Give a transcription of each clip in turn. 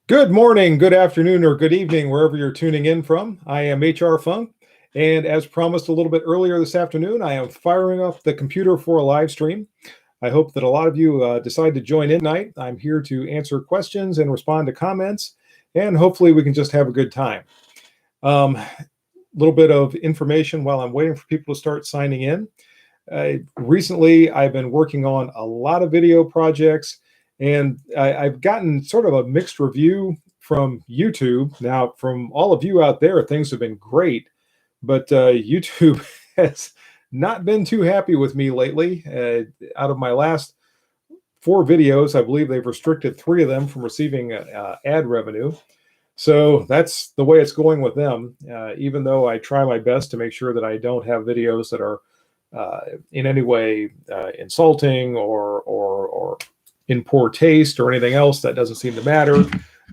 Good morning, good afternoon, or good evening, wherever you're tuning in from. I am HR Funk, and as promised a little bit earlier this afternoon, I am firing up the computer for a live stream. I hope that a lot of you decide to join in tonight. I'm here to answer questions and respond to comments, and hopefully we can just have a good time. Little bit of information while I'm waiting for people to start signing in. Recently, I've been working on a lot of video projects, and I've gotten sort of a mixed review from YouTube. Now, from all of you out there, things have been great, but YouTube has not been too happy with me lately. Out of my last 4 videos, I believe they've restricted 3 of them from receiving ad revenue. So that's the way it's going with them, even though I try my best to make sure that I don't have videos that are in any way insulting or in poor taste or anything else. That doesn't seem to matter.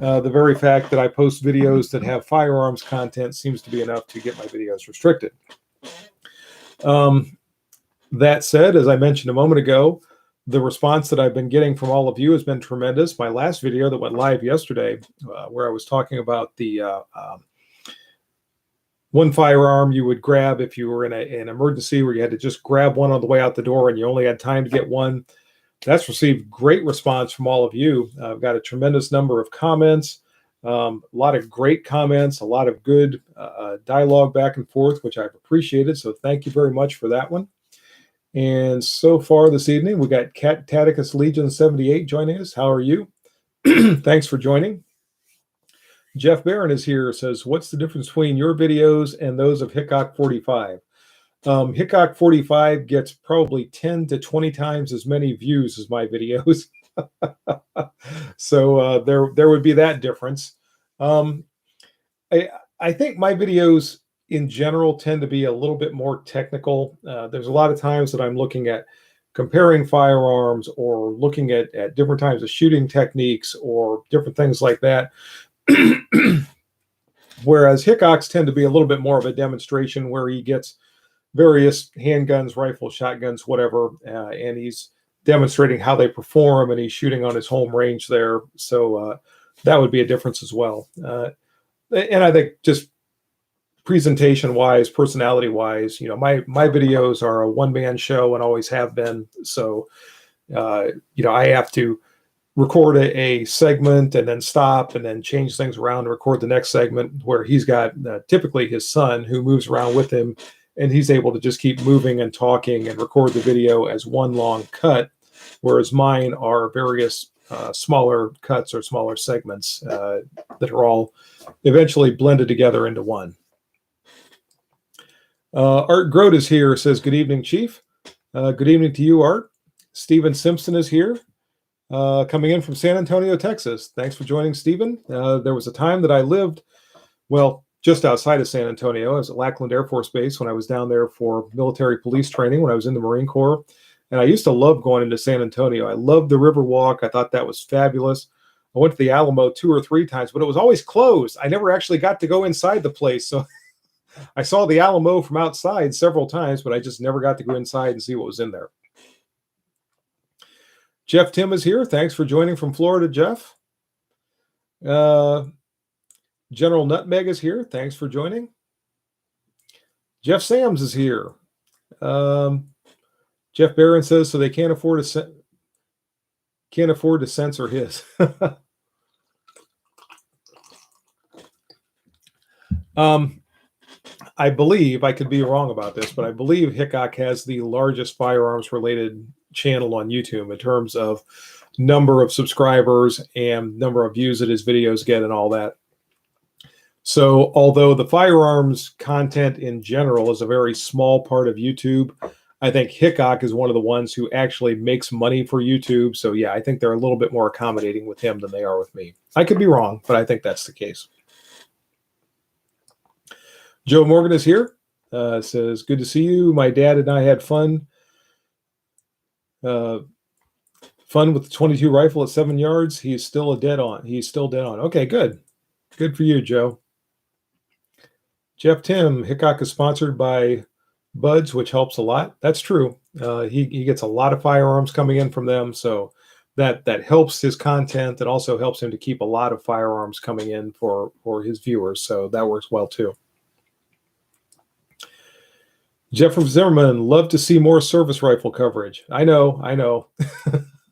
The very fact that I post videos that have firearms content seems to be enough to get my videos restricted. That said, as I mentioned a moment ago, the response that I've been getting from all of you has been tremendous. My last video that went live yesterday, where I was talking about the one firearm you would grab if you were in an emergency where you had to just grab one on the way out the door and you only had time to get one. That's received great response from all of you. I've got a tremendous number of comments, a lot of great comments, a lot of good dialogue back and forth, which I've appreciated. So thank you very much for that one. And so far this evening, we got Cat Taticus Legion 78 joining us. How are you? Thanks for joining. Jeff Barron is here, says, what's the difference between your videos and those of Hickok 45? Hickok 45 gets probably 10 to 20 times as many views as my videos. So there would be that difference. I think my videos in general tend to be a little bit more technical. There's a lot of times that I'm looking at comparing firearms or looking at different types of shooting techniques or different things like that. Whereas Hickoks tend to be a little bit more of a demonstration where he gets various handguns, rifles, shotguns, whatever, and he's demonstrating how they perform, and he's shooting on his home range there. So that would be a difference as well. And I think just presentation-wise, personality-wise, my videos are a one-man show and always have been. So, I have to record a segment and then stop and then change things around and record the next segment, where he's got typically his son who moves around with him, and he's able to just keep moving and talking and record the video as one long cut, whereas mine are various smaller cuts or smaller segments that are all eventually blended together into one. Art Grote is here, says, good evening, Chief. Good evening to you, Art. Stephen Simpson is here, coming in from San Antonio, Texas. Thanks for joining, Stephen. There was a time that I lived, well, just outside of San Antonio. I was at Lackland Air Force Base when I was down there for military police training when I was in the Marine Corps. And I used to love going into San Antonio. I loved the Riverwalk. I thought that was fabulous. I went to the Alamo 2 or 3 times, but it was always closed. I never actually got to go inside the place. So I saw the Alamo from outside several times, but I just never got to go inside and see what was in there. Jeff Tim is here. Thanks for joining from Florida, Jeff. General Nutmeg is here. Thanks for joining. Jeff Sams is here. Jeff Barron says, so they can't afford to censor his. I believe, I could be wrong about this, but I believe Hickok has the largest firearms related channel on YouTube in terms of number of subscribers and number of views that his videos get and all that. So although the firearms content in general is a very small part of YouTube, I think Hickok is one of the ones who actually makes money for YouTube. So yeah, I think they're a little bit more accommodating with him than they are with me. I could be wrong, but I think that's the case. Joe Morgan is here. Says, good to see you. My dad and I had fun. Fun with the 22 rifle at 7 yards. He's still dead on. Okay, good. Good for you, Joe. Jeff Tim, Hickok is sponsored by Buds, which helps a lot. That's true. He gets a lot of firearms coming in from them. So that helps his content and also helps him to keep a lot of firearms coming in for his viewers. So that works well too. Jeff from Zimmerman, love to see more service rifle coverage. I know.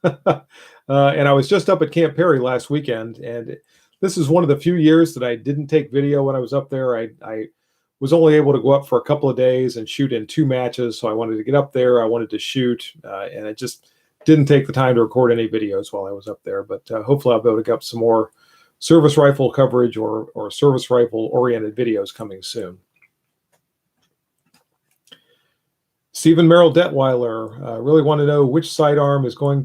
And I was just up at Camp Perry last weekend, and this is one of the few years that I didn't take video when I was up there. I was only able to go up for a couple of days and shoot in 2 matches, so I wanted to get up there. I wanted to shoot, and I just didn't take the time to record any videos while I was up there. But hopefully I'll be able to get up some more service rifle coverage or service rifle-oriented videos coming soon. Stephen Merrill Detweiler, really want to know which sidearm is going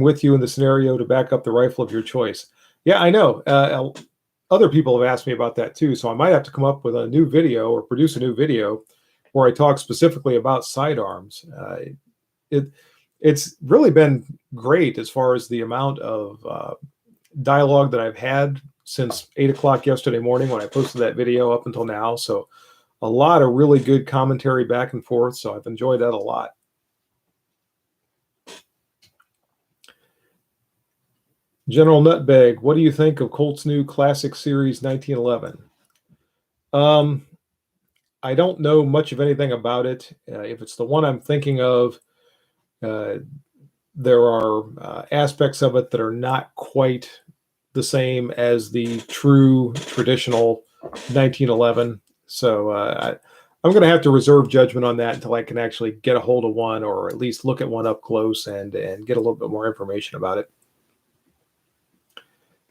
with you in the scenario to back up the rifle of your choice. Yeah, I know. Other people have asked me about that too, so I might have to come up with a new video or produce a new video where I talk specifically about sidearms. It's really been great as far as the amount of dialogue that I've had since 8 o'clock yesterday morning when I posted that video up until now. So a lot of really good commentary back and forth. So I've enjoyed that a lot. General Nutbag, what do you think of Colt's new Classic Series 1911? I don't know much of anything about it. If it's the one I'm thinking of, there are aspects of it that are not quite the same as the true traditional 1911. So I'm going to have to reserve judgment on that until I can actually get a hold of one, or at least look at one up close and get a little bit more information about it.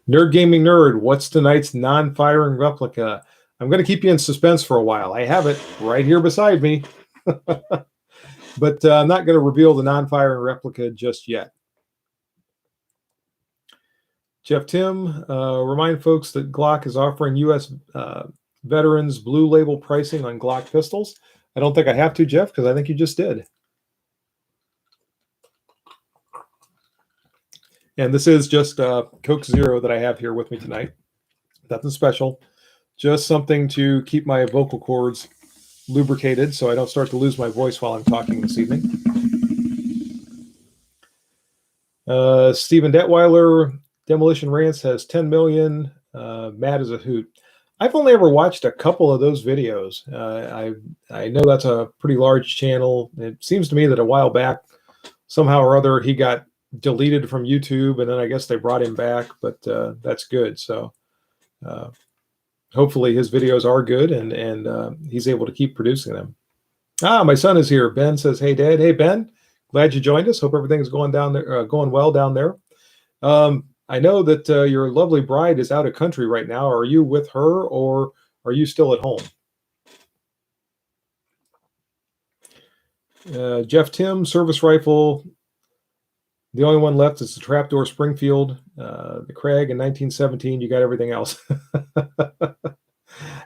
Nerd Gaming Nerd, what's tonight's non-firing replica? I'm going to keep you in suspense for a while. I have it right here beside me. But I'm not going to reveal the non-firing replica just yet. Jeff Tim, remind folks that Glock is offering U.S. veterans blue label pricing on Glock pistols. I don't think I have to, Jeff, because I think you just did. And this is just Coke Zero that I have here with me tonight. Nothing special. Just something to keep my vocal cords lubricated so I don't start to lose my voice while I'm talking this evening. Stephen Detweiler, Demolition Rants has 10 million. Mad as a hoot. I've only ever watched a couple of those videos. I know that's a pretty large channel. It seems to me that a while back, somehow or other, he got deleted from YouTube, and then I guess they brought him back, but that's good. So hopefully his videos are good, and he's able to keep producing them. My son is here. Ben says, "Hey, Dad." Hey, Ben. Glad you joined us. Hope everything's going down there, going well down there. I know that your lovely bride is out of country right now. Are you with her, or are you still at home? Jeff Tim, service rifle. The only one left is the Trapdoor Springfield, the Krag in 1917. You got everything else.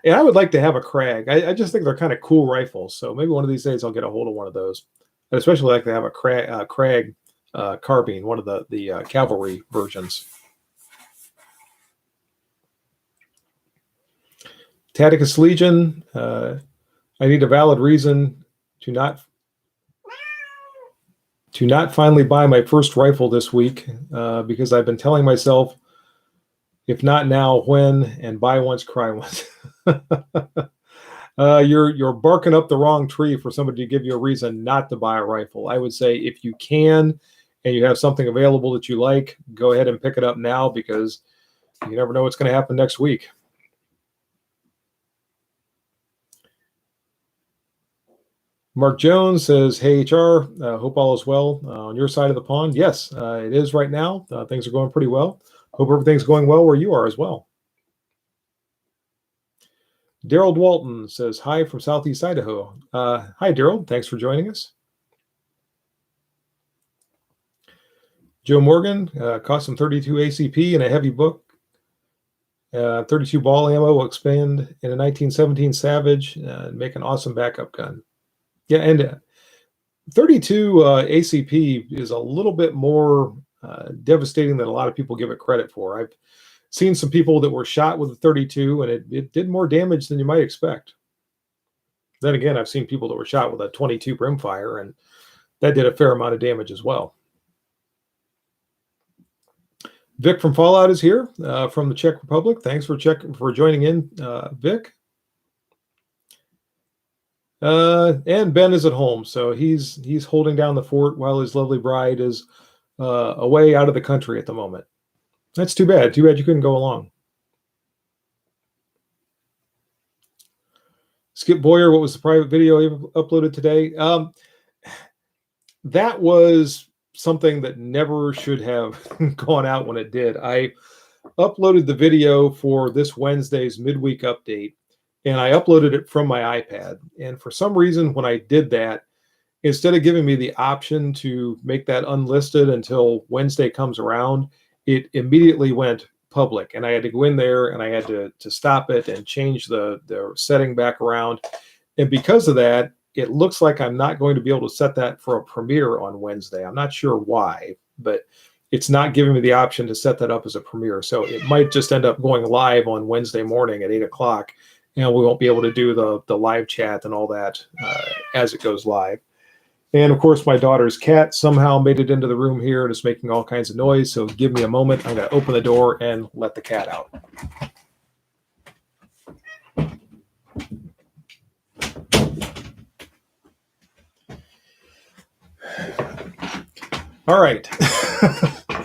And I would like to have a Krag. I just think they're kind of cool rifles. So maybe one of these days I'll get a hold of one of those. I'd especially like to have a Krag carbine, one of the cavalry versions. Taticus Legion. I need a valid reason to not finally buy my first rifle this week, because I've been telling myself, if not now, when, and buy once, cry once. You're barking up the wrong tree for somebody to give you a reason not to buy a rifle. I would say if you can and you have something available that you like, go ahead and pick it up now, because you never know what's going to happen next week. Mark Jones says, "Hey, HR, hope all is well on your side of the pond." Yes, it is right now. Things are going pretty well. Hope everything's going well where you are as well. Daryl Walton says, "Hi from Southeast Idaho." Hi, Daryl. Thanks for joining us. Joe Morgan, caught some 32 ACP in a heavy book. 32 ball ammo will expand in a 1917 Savage and make an awesome backup gun. Yeah, and 32 ACP is a little bit more devastating than a lot of people give it credit for. I've seen some people that were shot with a 32, and it did more damage than you might expect. Then again, I've seen people that were shot with a 22 brimfire, and that did a fair amount of damage as well. Vic from Fallout is here from the Czech Republic. Thanks for joining in, Vic. And Ben is at home, so he's holding down the fort while his lovely bride is away out of the country at the moment. That's too bad. Too bad you couldn't go along. Skip Boyer, what was the private video you uploaded today? That was something that never should have gone out when it did. I uploaded the video for this Wednesday's midweek update, and I uploaded it from my iPad. And for some reason, when I did that, instead of giving me the option to make that unlisted until Wednesday comes around, it immediately went public. And I had to go in there and I had to stop it and change the setting back around. And because of that, it looks like I'm not going to be able to set that for a premiere on Wednesday. I'm not sure why, but it's not giving me the option to set that up as a premiere. So it might just end up going live on Wednesday morning at 8 o'clock, and we won't be able to do the live chat and all that as it goes live. And of course, my daughter's cat somehow made it into the room here and is making all kinds of noise. So give me a moment. I'm going to open the door and let the cat out. All right.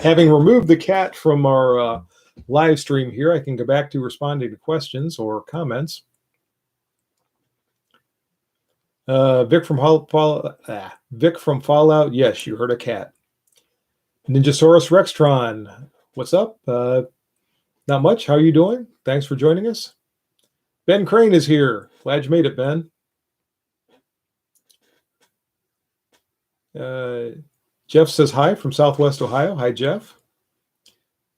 Having removed the cat from our live stream here, I can go back to responding to questions or comments. Vic from Fallout. Yes, you heard a cat. Ninjasaurus Rextron. What's up? Not much. How are you doing? Thanks for joining us. Ben Crane is here. Glad you made it, Ben. Jeff says hi from Southwest Ohio. Hi, Jeff.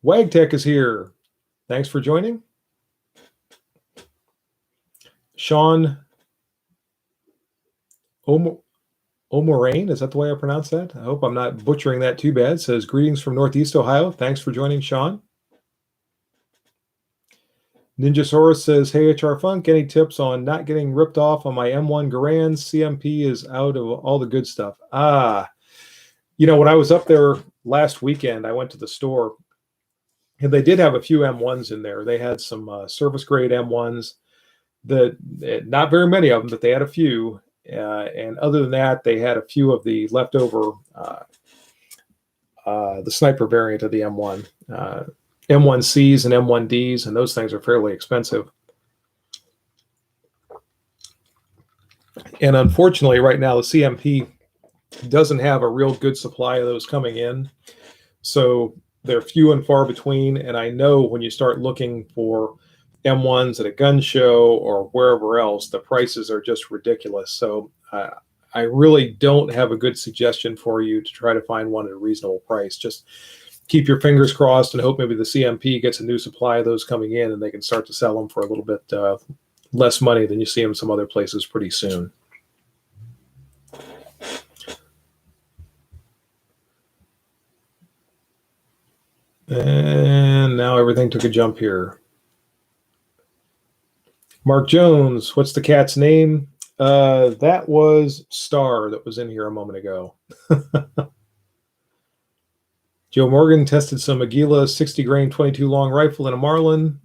Wagtech is here. Thanks for joining. Sean O'Moraine, is that the way I pronounce that? I hope I'm not butchering that too bad. Says greetings from Northeast Ohio. Thanks for joining, Sean. Ninjasaurus says, hey, HR Funk, any tips on not getting ripped off on my M1 Garand? CMP is out of all the good stuff. When I was up there last weekend, I went to the store, and they did have a few M1s in there. They had some service grade M1s, not very many of them, but they had a few. And other than that, they had a few of the leftover, the sniper variant of the M1, M1Cs and M1Ds, and those things are fairly expensive. And unfortunately, right now, the CMP doesn't have a real good supply of those coming in. So they're few and far between. And I know when you start looking for M1s at a gun show or wherever else, the prices are just ridiculous. So I really don't have a good suggestion for you to try to find one at a reasonable price. Just keep your fingers crossed and hope maybe the CMP gets a new supply of those coming in and they can start to sell them for a little bit less money than you see them some other places pretty soon. And now everything took a jump here. Mark Jones, what's the cat's name? That was Star that was in here a moment ago. Joe Morgan tested some Aguila 60 grain 22 long rifle in a Marlin.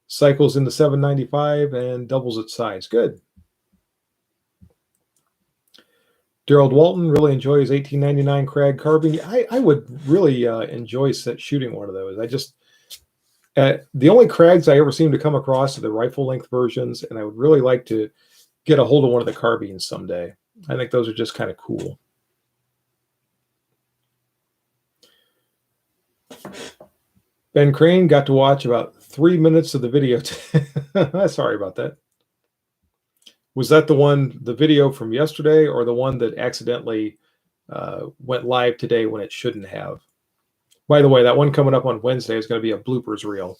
Cycles in the 795 and doubles its size. Good. Gerald Walton really enjoys 1899 Krag carbine. I would really enjoy shooting one of those. The only Krags I ever seem to come across are the rifle length versions, and I would really like to get a hold of one of the carbines someday. I think those are just kind of cool. Ben Crane got to watch about 3 minutes of the video. Sorry about that. Was that the video from yesterday, or the one that accidentally went live today when it shouldn't have? By the way, that one coming up on Wednesday is going to be a bloopers reel.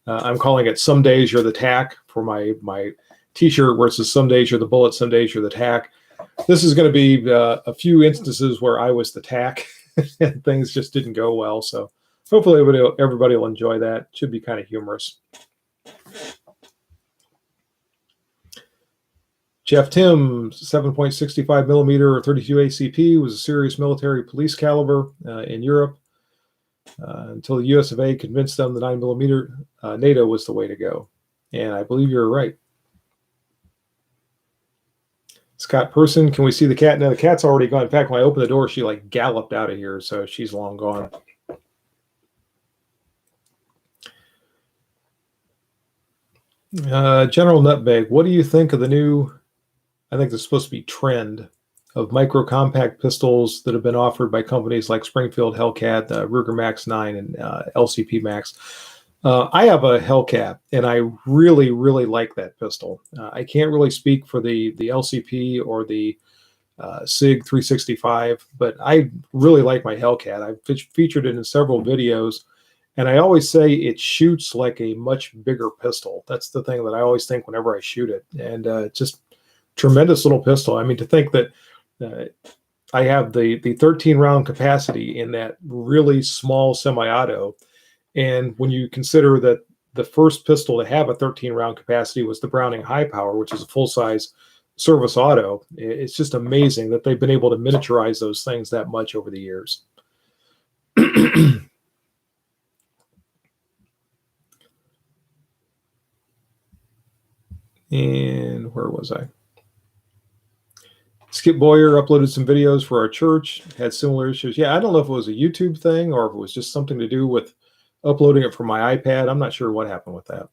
I'm calling it Some Days You're the Tack for my t-shirt, where it says some days you're the bullet, some days you're the tack. This is going to be a few instances where I was the tack and things just didn't go well. So hopefully everybody will enjoy that. It should be kind of humorous. Jeff Tim, 7.65 millimeter or 32 ACP, was a serious military police caliber in Europe. until the US of A convinced them the 9mm NATO was the way to go. And I believe you're right. Scott Person, can we see the cat? No, the cat's already gone. In fact, when I opened the door, she like galloped out of here, so she's long gone. General Nutbag, what do you think of the new, I think this is supposed to be trend, of micro compact pistols that have been offered by companies like Springfield Hellcat, Ruger Max 9, and LCP Max? I have a Hellcat, and I really, really like that pistol. I can't really speak for the LCP or the SIG 365, but I really like my Hellcat. I've featured it in several videos, and I always say it shoots like a much bigger pistol. That's the thing that I always think whenever I shoot it, and just tremendous little pistol. I mean, to think that I have the 13 round capacity in that really small semi-auto, and when you consider that the first pistol to have a 13 round capacity was the Browning High Power, which is a full size service auto, it's just amazing that they've been able to miniaturize those things that much over the years. And where was I? Skip Boyer uploaded some videos for our church, had similar issues. Yeah, I don't know if it was a YouTube thing or if it was just something to do with uploading it from my iPad. I'm not sure what happened with that.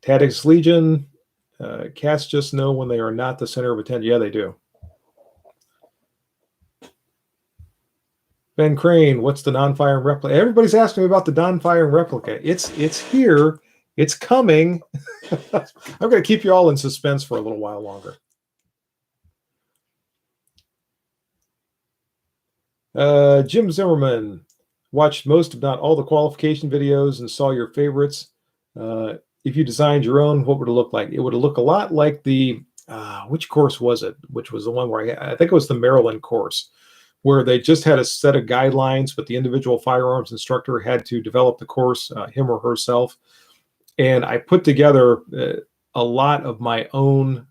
Tactics Legion, cats just know when they are not the center of attention. Yeah, they do. Ben Crane, what's the non-firing replica? Everybody's asking me about the non-firing replica. It's here. It's coming. I'm going to keep you all in suspense for a little while longer. Jim Zimmerman watched most, if not all, the qualification videos and saw your favorites. If you designed your own, what would it look like? It would look a lot like the, which course was it? Which was the one where I think it was the Maryland course, where they just had a set of guidelines, but the individual firearms instructor had to develop the course, him or herself. And I put together a lot of my own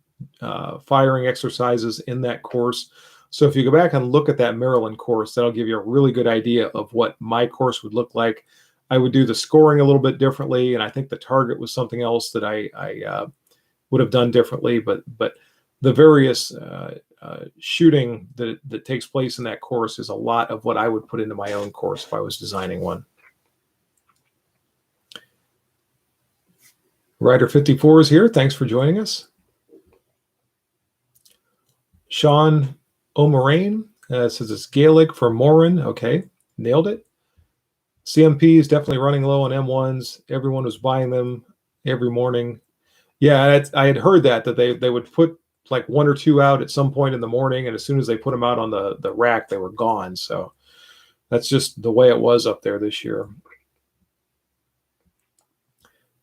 firing exercises in that course. So if you go back and look at that Maryland course, that'll give you a really good idea of what my course would look like. I would do the scoring a little bit differently, and I think the target was something else that I would have done differently. But the various shooting that takes place in that course is a lot of what I would put into my own course if I was designing one. Rider 54 is here. Thanks for joining us. Sean O'Moraine says it's Gaelic for Morin. Okay, nailed it. CMP is definitely running low on M1s. Everyone was buying them every morning. Yeah, I had heard that they would put like one or two out at some point in the morning, and as soon as they put them out on the rack, they were gone. So that's just the way it was up there this year.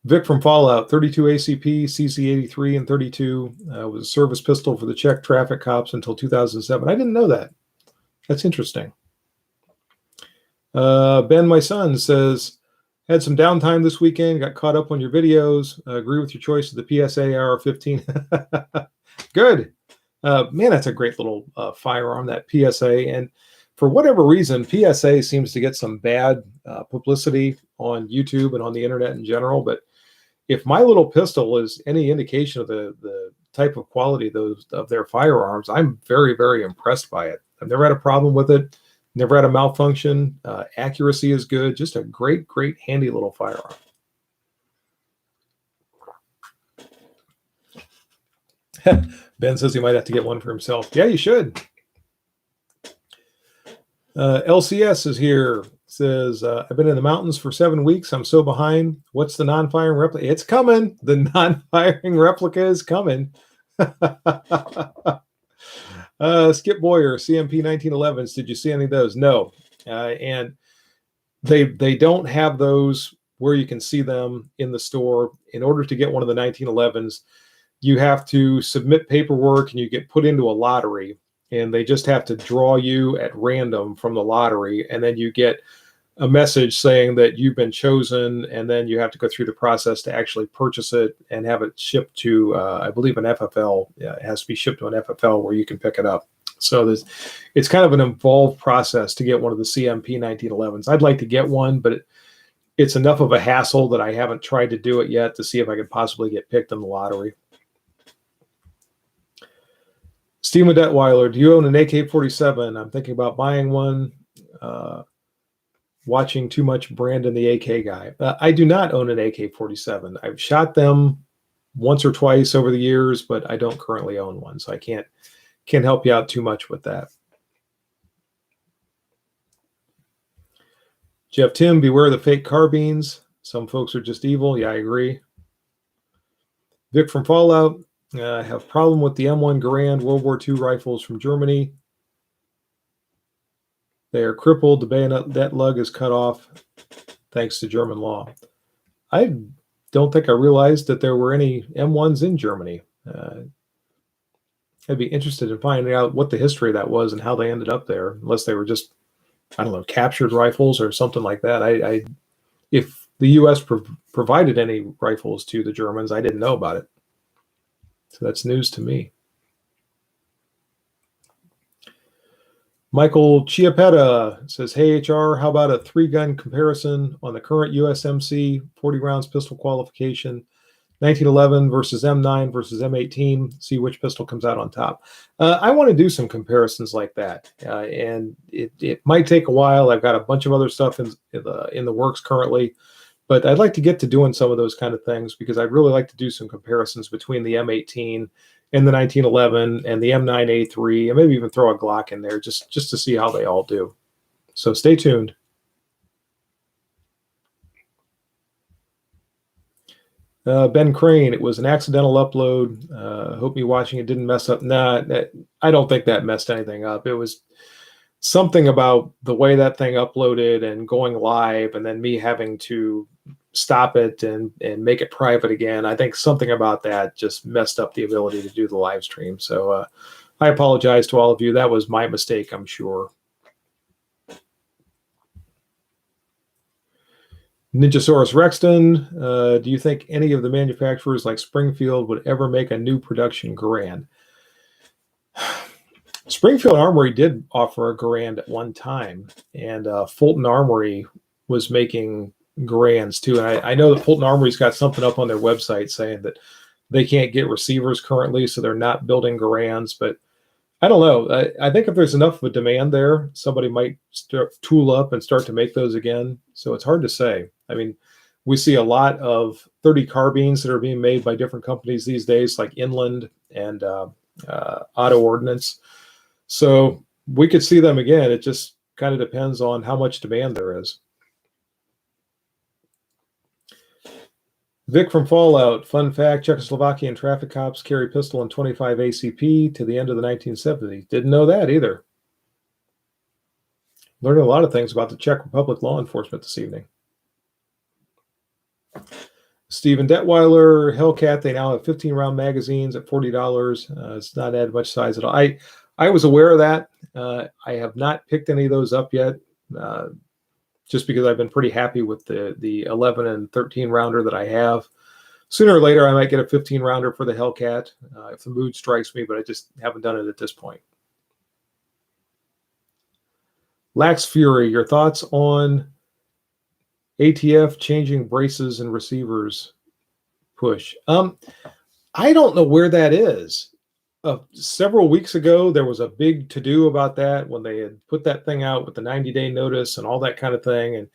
Vic from Fallout, 32 ACP, CC83, and 32 was a service pistol for the Czech traffic cops until 2007. I didn't know that. That's interesting. Ben, my son, says, had some downtime this weekend, got caught up on your videos, agree with your choice of the PSA AR-15. Good. Man, that's a great little firearm, that PSA. And for whatever reason, PSA seems to get some bad publicity on YouTube and on the internet in general. But if my little pistol is any indication of the type of quality of their firearms, I'm very, very impressed by it. I've never had a problem with it. Never had a malfunction. Accuracy is good. Just a great, great, handy little firearm. Ben says he might have to get one for himself. Yeah, you should. LCS is here. Says, I've been in the mountains for 7 weeks. I'm so behind. What's the non-firing replica? It's coming. The non-firing replica is coming. Skip Boyer, CMP 1911s. Did you see any of those? No. And they don't have those where you can see them in the store. In order to get one of the 1911s, you have to submit paperwork and you get put into a lottery, and they just have to draw you at random from the lottery, and then you get a message saying that you've been chosen, and then you have to go through the process to actually purchase it and have it shipped to, I believe, an FFL. Yeah, it has to be shipped to an FFL where you can pick it up. So it's kind of an involved process to get one of the CMP 1911s. I'd like to get one, but it's enough of a hassle that I haven't tried to do it yet to see if I could possibly get picked in the lottery. Steve Detweiler, do you own an AK-47? I'm thinking about buying one. Watching too much Brandon the AK guy. I do not own an AK-47. I've shot them once or twice over the years, but I don't currently own one, so I can't help you out too much with that. Jeff Tim, beware the fake carbines. Some folks are just evil. Yeah, I agree. Vic from Fallout, I have problem with the M1 Garand World War II rifles from Germany. They are crippled. The bayonet lug is cut off thanks to German law. I don't think I realized that there were any M1s in Germany. I'd be interested in finding out what the history of that was and how they ended up there, unless they were just, I don't know, captured rifles or something like that. If the U.S. provided any rifles to the Germans, I didn't know about it. So that's news to me. Michael Chiappetta says, hey, HR, how about a 3-gun comparison on the current USMC 40 rounds pistol qualification, 1911 versus M9 versus M18, see which pistol comes out on top. I want to do some comparisons like that, and it might take a while. I've got a bunch of other stuff in the works currently, but I'd like to get to doing some of those kind of things because I'd really like to do some comparisons between the M18 and the 1911 and the M9A3, and maybe even throw a Glock in there just to see how they all do. So stay tuned. Ben Crane, it was an accidental upload. Hope me watching it didn't mess up. Nah, I don't think that messed anything up. It was something about the way that thing uploaded and going live, and then me having to stop it and make it private again. I think something about that just messed up the ability to do the live stream. So I apologize to all of you. That was my mistake, I'm sure. Ninjasaurus Rexton, do you think any of the manufacturers like Springfield would ever make a new production Garand? Springfield Armory did offer a Garand at one time, and Fulton Armory was making Garands too. And I know that Fulton Armory's got something up on their website saying that they can't get receivers currently, so they're not building Garands. But I don't know. I think if there's enough of a demand there, somebody might tool up and start to make those again. So it's hard to say. I mean, we see a lot of 30 carbines that are being made by different companies these days, like Inland and Auto Ordnance. So we could see them again. It just kind of depends on how much demand there is. Vic from Fallout, fun fact, Czechoslovakian traffic cops carry pistol and 25 ACP to the end of the 1970s. Didn't know that either. Learning a lot of things about the Czech Republic law enforcement this evening. Stephen Detweiler, Hellcat, they now have 15-round magazines at $40. It's not added much size at all. I was aware of that. I have not picked any of those up yet. Just because I've been pretty happy with the 11 and 13 rounder that I have. Sooner or later, I might get a 15 rounder for the Hellcat if the mood strikes me, but I just haven't done it at this point. Lax Fury, your thoughts on ATF changing braces and receivers push? I don't know where that is. Several weeks ago, there was a big to-do about that when they had put that thing out with the 90-day notice and all that kind of thing, and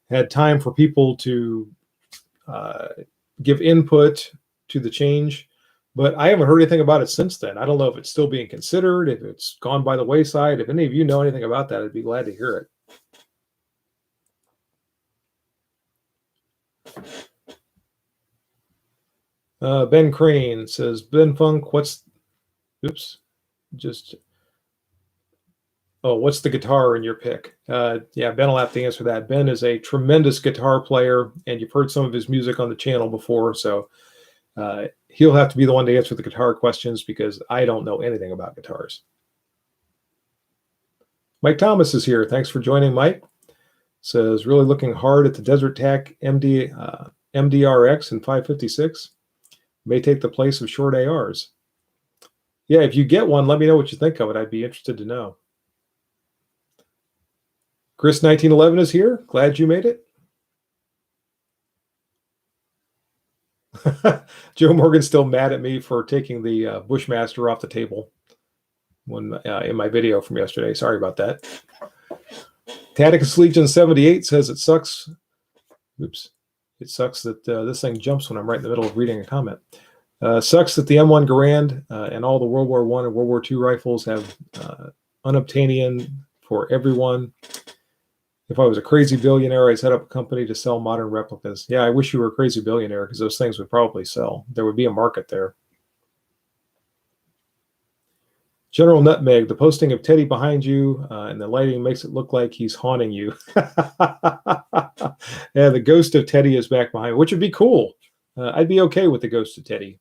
had time for people to give input to the change. But I haven't heard anything about it since then. I don't know if it's still being considered, if it's gone by the wayside. If any of you know anything about that, I'd be glad to hear it. Ben Crane says, Ben Funk, what's the guitar in your pick? Yeah, Ben will have to answer that. Ben is a tremendous guitar player, and you've heard some of his music on the channel before, so he'll have to be the one to answer the guitar questions because I don't know anything about guitars. Mike Thomas is here. Thanks for joining, Mike. Says, really looking hard at the Desert Tac MDRX and 556. May take the place of short ARs. Yeah, if you get one, let me know what you think of it. I'd be interested to know. Chris 1911 is here. Glad you made it. Joe Morgan's still mad at me for taking the Bushmaster off the table when in my video from yesterday. Sorry about that. Taticus Legion 78 says it sucks. Oops. It sucks that this thing jumps when I'm right in the middle of reading a comment. Sucks that the M1 Garand and all the World War I and World War II rifles have unobtainium for everyone. If I was a crazy billionaire, I'd set up a company to sell modern replicas. Yeah, I wish you were a crazy billionaire because those things would probably sell. There would be a market there. General Nutmeg, the posting of Teddy behind you and the lighting makes it look like he's haunting you. Yeah, the ghost of Teddy is back behind, which would be cool. I'd be okay with the ghost of Teddy.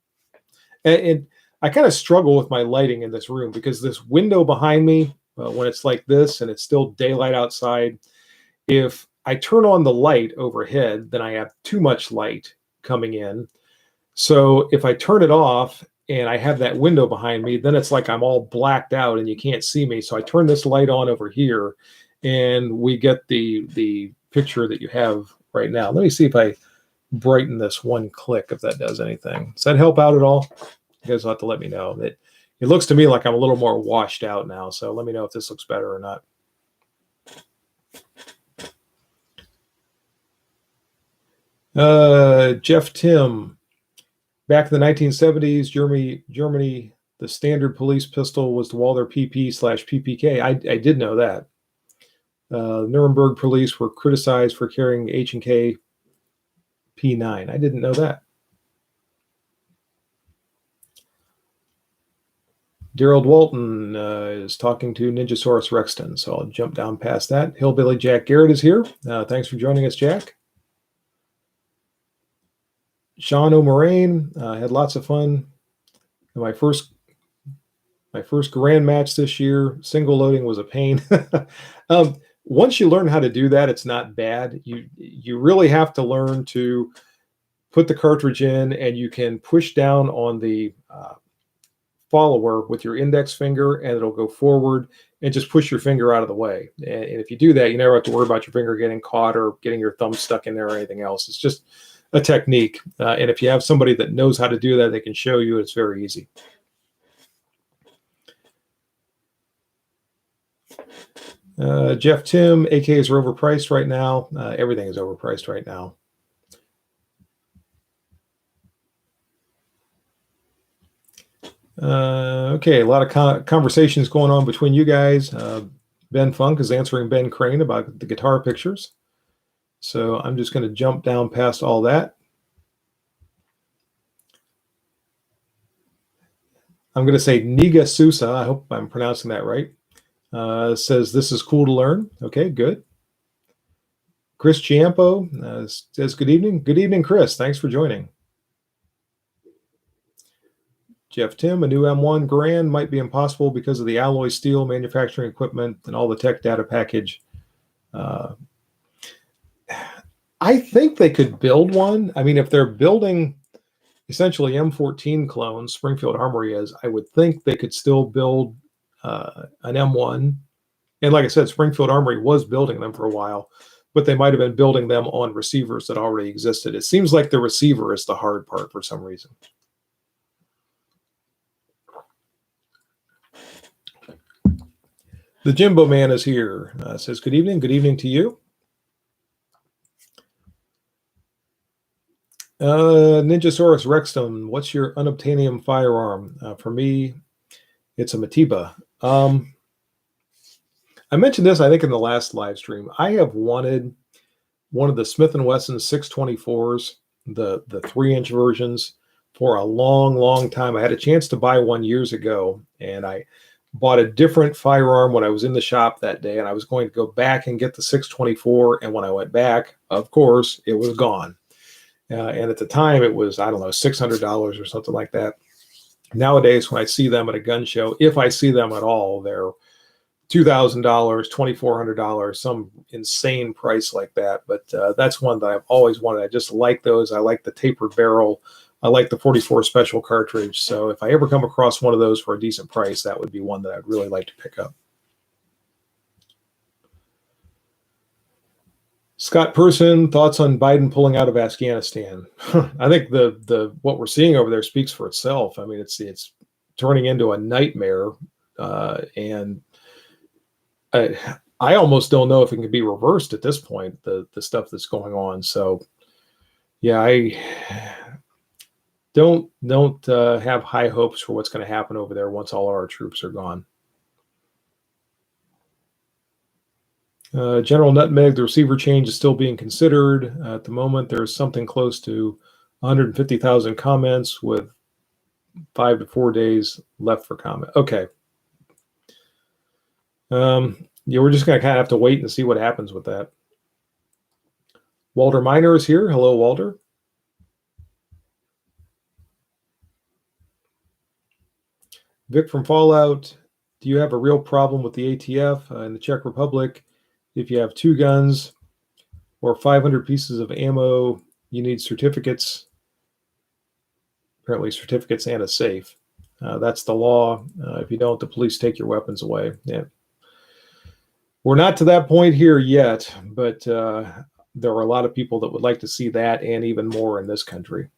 And I kind of struggle with my lighting in this room because this window behind me, when it's like this and it's still daylight outside, if I turn on the light overhead, then I have too much light coming in. So if I turn it off and I have that window behind me, then it's like I'm all blacked out and you can't see me. So I turn this light on over here and we get the picture that you have right now. Let me see if I brighten this one click, if that does anything. Does that help out at all? You guys will have to let me know. It looks to me like I'm a little more washed out now. So let me know if this looks better or not. Jeff Tim, back in the 1970s, Germany, the standard police pistol was the Walther PP/PPK. I did know that. Nuremberg police were criticized for carrying H&K P9. I didn't know that. Gerald Walton is talking to Ninjasaurus Rexton, so I'll jump down past that. Hillbilly Jack Garrett is here. Thanks for joining us, Jack. Sean O'Moraine, had lots of fun. My first Garand match this year, single loading was a pain. Once you learn how to do that, it's not bad. You really have to learn to put the cartridge in, and you can push down on the follower with your index finger, and it'll go forward, and just push your finger out of the way. And if you do that, you never have to worry about your finger getting caught or getting your thumb stuck in there or anything else. It's just a technique. And if you have somebody that knows how to do that, they can show you. It's very easy. Jeff Tim, AKs are overpriced right now. Everything is overpriced right now. Okay, a lot of conversations going on between you guys. Ben Funk is answering Ben Crane about the guitar pictures. So I'm just going to jump down past all that. I'm going to say Niga Sousa, I hope I'm pronouncing that right, says this is cool to learn. Okay, good. Chris Chiampo says good evening. Good evening, Chris. Thanks for joining. Jeff Tim, a new M1 Garand might be impossible because of the alloy steel manufacturing equipment and all the tech data package. I think they could build one. I mean, if they're building essentially M14 clones, Springfield Armory is, I would think they could still build an M1. And like I said, Springfield Armory was building them for a while, but they might have been building them on receivers that already existed. It seems like the receiver is the hard part for some reason. The Jimbo Man is here. Says, good evening. Good evening to you. Ninjasaurus Rexton, what's your unobtainium firearm? For me, it's a Matiba. I mentioned this, I think, in the last live stream. I have wanted one of the Smith & Wesson 624s, the 3-inch versions, for a long, long time. I had a chance to buy one years ago, and I bought a different firearm when I was in the shop that day, and I was going to go back and get the 624, and when I went back, of course, it was gone. And at the time, it was, I don't know, $600 or something like that. Nowadays, when I see them at a gun show, if I see them at all, they're $2,000, $2,400, some insane price like that. But that's one that I've always wanted. I just like those. I like the tapered barrel. I like the 44 special cartridge. So if I ever come across one of those for a decent price, that would be one that I'd really like to pick up. Scott Person, thoughts on Biden pulling out of Afghanistan? I think the what we're seeing over there speaks for itself. I mean, it's turning into a nightmare, and I almost don't know if it can be reversed at this point. The stuff that's going on. So, yeah, I don't have high hopes for what's going to happen over there once all our troops are gone. General Nutmeg, the receiver change is still being considered. At the moment, there's something close to 150,000 comments with 5 to 4 days left for comment. Okay. Yeah, we're just going to kind of have to wait and see what happens with that. Walter Miner is here. Hello, Walter. Vic from Fallout, do you have a real problem with the ATF in the Czech Republic? If you have 2 guns or 500 pieces of ammo, you need certificates. Apparently certificates and a safe. That's the law. If you don't, the police take your weapons away. Yeah. We're not to that point here yet, but there are a lot of people that would like to see that and even more in this country.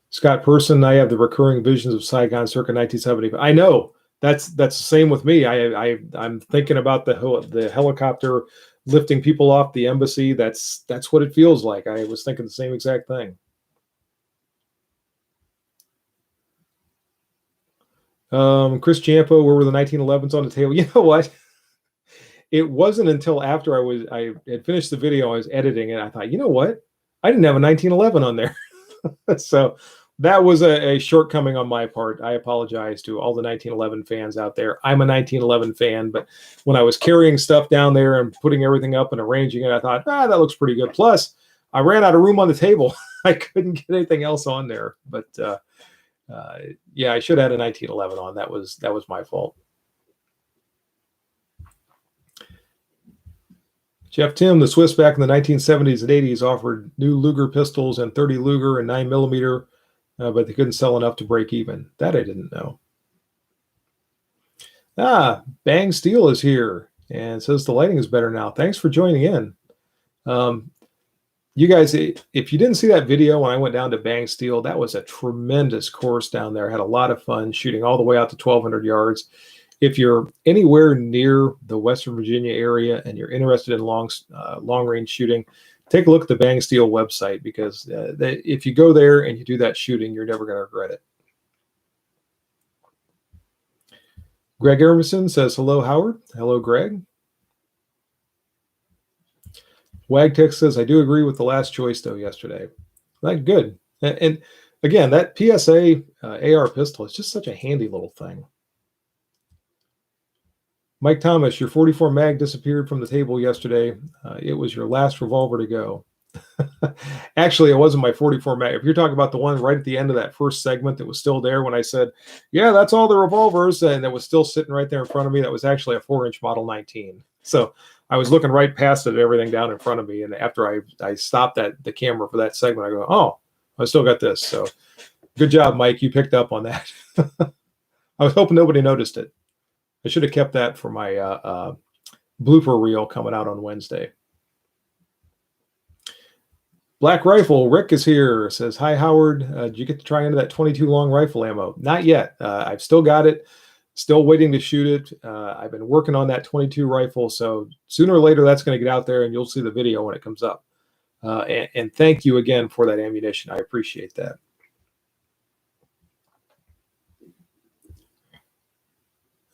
Scott Person, I have the recurring visions of Saigon circa 1975. I know. That's the same with me. I'm thinking about the helicopter lifting people off the embassy. That's what it feels like. I was thinking the same exact thing. Chris Champo, where were the 1911s on the table? You know what? It wasn't until after I had finished the video, I was editing it. I thought, you know what? I didn't have a 1911 on there. So that was a shortcoming on my part. I apologize to all the 1911 fans out there. I'm a 1911 fan, but when I was carrying stuff down there and putting everything up and arranging it, I thought, that looks pretty good. Plus, I ran out of room on the table. I couldn't get anything else on there. But yeah, I should have had a 1911 on. That was my fault. Jeff Tim, the Swiss back in the 1970s and 80s offered new Luger pistols and 30 Luger and 9mm. But they couldn't sell enough to break even. That I didn't know. Bang Steel is here and says the lighting is better now. Thanks for joining in. You guys, if you didn't see that video when I went down to Bang Steel, that was a tremendous course down there. I had a lot of fun shooting all the way out to 1,200 yards. If you're anywhere near the Western Virginia area and you're interested in long-range shooting, take a look at the Bang Steel website, because if you go there and you do that shooting, you're never going to regret it. Greg Emerson says, hello, Howard. Hello, Greg. Wagtech says, I do agree with the last choice, though, yesterday. Like, good. And again, that PSA AR pistol is just such a handy little thing. Mike Thomas, your 44 mag disappeared from the table yesterday. It was your last revolver to go. Actually, it wasn't my 44 mag. If you're talking about the one right at the end of that first segment that was still there when I said, yeah, that's all the revolvers, and it was still sitting right there in front of me, that was actually a 4-inch Model 19. So I was looking right past it, everything down in front of me, and after I stopped the camera for that segment, I go, oh, I still got this. So good job, Mike. You picked up on that. I was hoping nobody noticed it. I should have kept that for my blooper reel coming out on Wednesday. Black Rifle, Rick is here, says, hi, Howard. Did you get to try into that 22 long rifle ammo? Not yet. I've still got it. Still waiting to shoot it. I've been working on that 22 rifle, so sooner or later that's going to get out there and you'll see the video when it comes up. And thank you again for that ammunition. I appreciate that.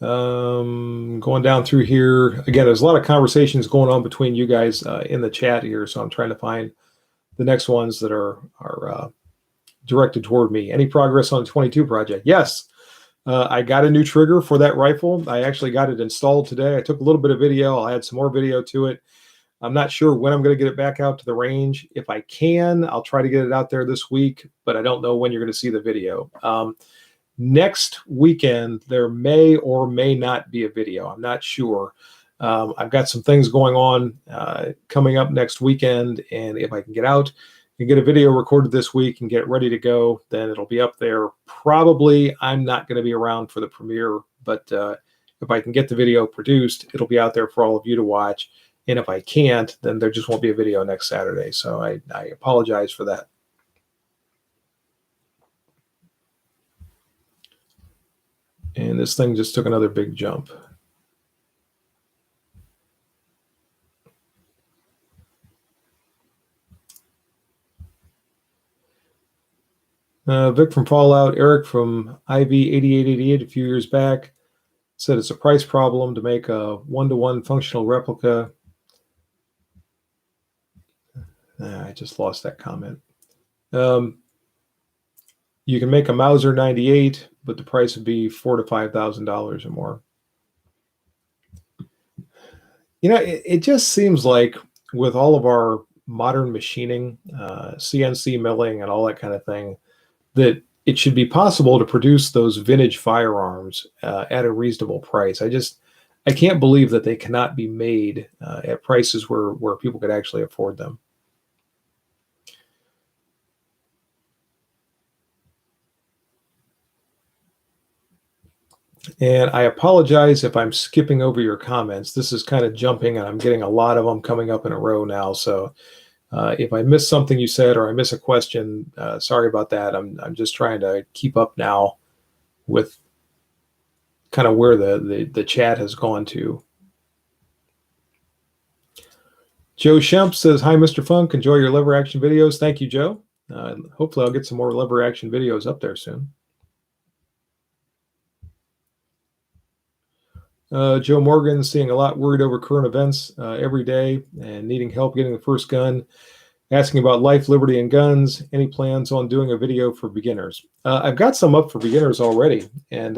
Going down through here again, there's a lot of conversations going on between you guys in the chat here, so I'm trying to find the next ones that are directed toward me. Any progress on the 22 project? Yes, I got a new trigger for that rifle. I actually got it installed today. I took a little bit of video. I'll add some more video to it. I'm not sure when I'm going to get it back out to the range. If I can, I'll try to get it out there this week, but I don't know when you're going to see the video. Next weekend, there may or may not be a video. I'm not sure. I've got some things going on coming up next weekend, and if I can get out and get a video recorded this week and get it ready to go, then it'll be up there. Probably I'm not going to be around for the premiere, but if I can get the video produced, it'll be out there for all of you to watch. And if I can't, then there just won't be a video next Saturday. So I apologize for that. And this thing just took another big jump. Vic from Fallout, Eric from IV8888 a few years back said it's a price problem to make a one-to-one functional replica. I just lost that comment. You can make a Mauser 98, but the price would be $4,000 to $5,000 or more. It just seems like with all of our modern machining, CNC milling, and all that kind of thing, that it should be possible to produce those vintage firearms at a reasonable price. I can't believe that they cannot be made at prices where people could actually afford them. And I apologize if I'm skipping over your comments. This is kind of jumping, and I'm getting a lot of them coming up in a row now. So if I miss something you said or I miss a question, sorry about that. I'm just trying to keep up now with kind of where the chat has gone to. Joe Shemp says, "Hi, Mr. Funk. Enjoy your lever action videos." Thank you, Joe. Hopefully I'll get some more lever action videos up there soon. Joe Morgan, seeing a lot, worried over current events every day and needing help getting the first gun. Asking about life, liberty, and guns. Any plans on doing a video for beginners? I've got some up for beginners already. And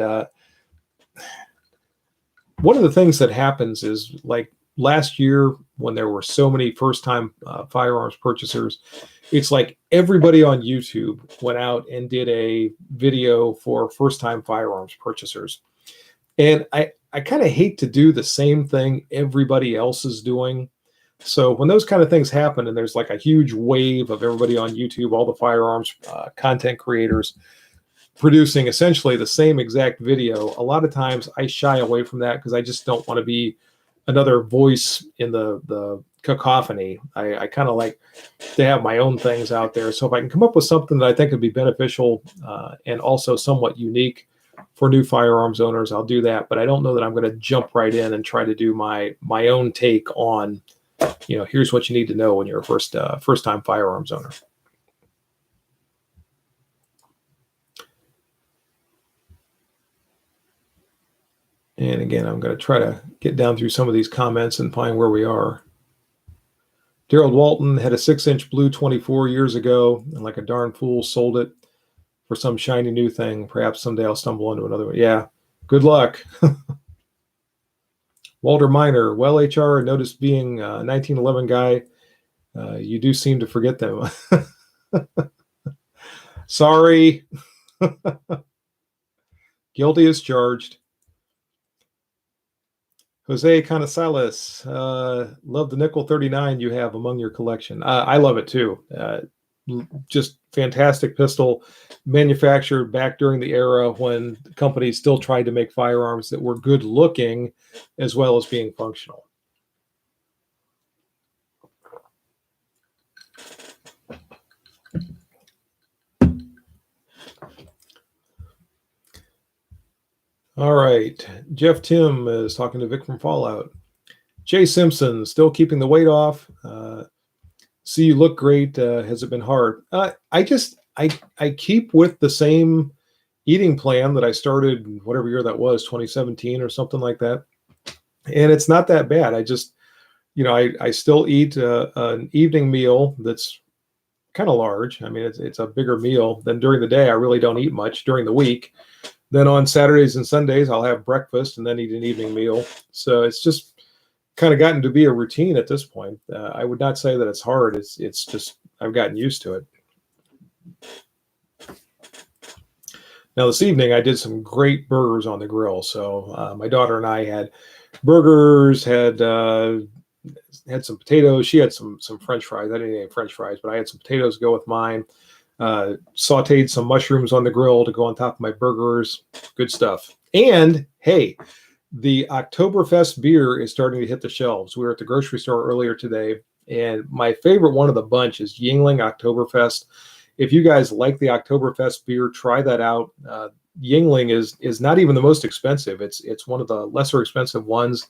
one of the things that happens is, like last year when there were so many first-time firearms purchasers, it's like everybody on YouTube went out and did a video for first-time firearms purchasers. And I kind of hate to do the same thing everybody else is doing. So when those kind of things happen and there's like a huge wave of everybody on YouTube, all the firearms content creators producing essentially the same exact video, a lot of times I shy away from that because I just don't want to be another voice in the cacophony. I kind of like to have my own things out there. So if I can come up with something that I think would be beneficial and also somewhat unique for new firearms owners, I'll do that. But I don't know that I'm going to jump right in and try to do my own take on, here's what you need to know when you're a first-time firearms owner. And again, I'm going to try to get down through some of these comments and find where we are. Gerald Walton had a 6-inch blue 24 years ago, and like a darn fool sold it for some shiny new thing. Perhaps someday I'll stumble into another one. Yeah, good luck. Walter Miner, well, HR, noticed being a 1911 guy, you do seem to forget them. Sorry. Guilty as charged. Jose Canasales, love the nickel 39 you have among your collection. I love it too. Just fantastic pistol, manufactured back during the era when companies still tried to make firearms that were good looking as well as being functional. All right. Jeff Tim is talking to Vic from Fallout. Jay Simpson, still keeping the weight off. See, you look great. Has it been hard? I keep with the same eating plan that I started whatever year that was, 2017 or something like that. And it's not that bad. I just, I still eat an evening meal that's kind of large. I mean, it's a bigger meal than during the day. I really don't eat much during the week. Then on Saturdays and Sundays, I'll have breakfast and then eat an evening meal. So it's just kind of gotten to be a routine at this point. I would not say that it's hard. It's just I've gotten used to it. Now this evening I did some great burgers on the grill. So my daughter and I had burgers, had some potatoes. She had some French fries. I didn't eat any French fries, but I had some potatoes to go with mine. Sauteed some mushrooms on the grill to go on top of my burgers. Good stuff. And hey, the Oktoberfest beer is starting to hit the shelves. We were at the grocery store earlier today, and my favorite one of the bunch is Yingling Oktoberfest. If you guys like the Oktoberfest beer, try that out. Yingling is not even the most expensive. It's one of the lesser expensive ones,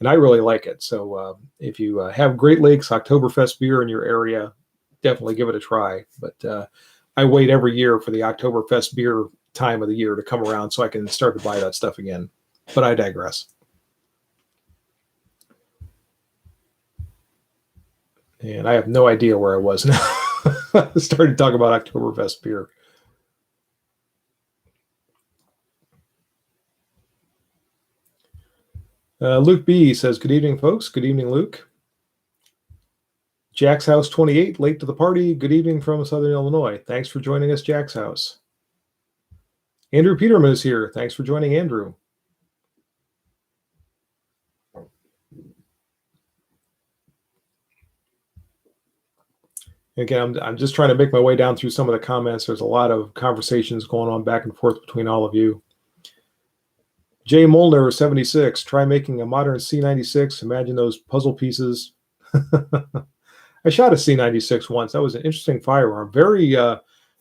and I really like it. So if you have Great Lakes Oktoberfest beer in your area, definitely give it a try. But I wait every year for the Oktoberfest beer time of the year to come around so I can start to buy that stuff again. But I digress. And I have no idea where I was now. I started talking about Oktoberfest beer. Luke B says, good evening, folks. Good evening, Luke. Jack's House 28, late to the party. Good evening from Southern Illinois. Thanks for joining us, Jack's House. Andrew Peterman is here. Thanks for joining, Andrew. Again, I'm just trying to make my way down through some of the comments. There's a lot of conversations going on back and forth between all of you. Jay Molnar, 76. Try making a modern C96. Imagine those puzzle pieces. I shot a C96 once. That was an interesting firearm. Very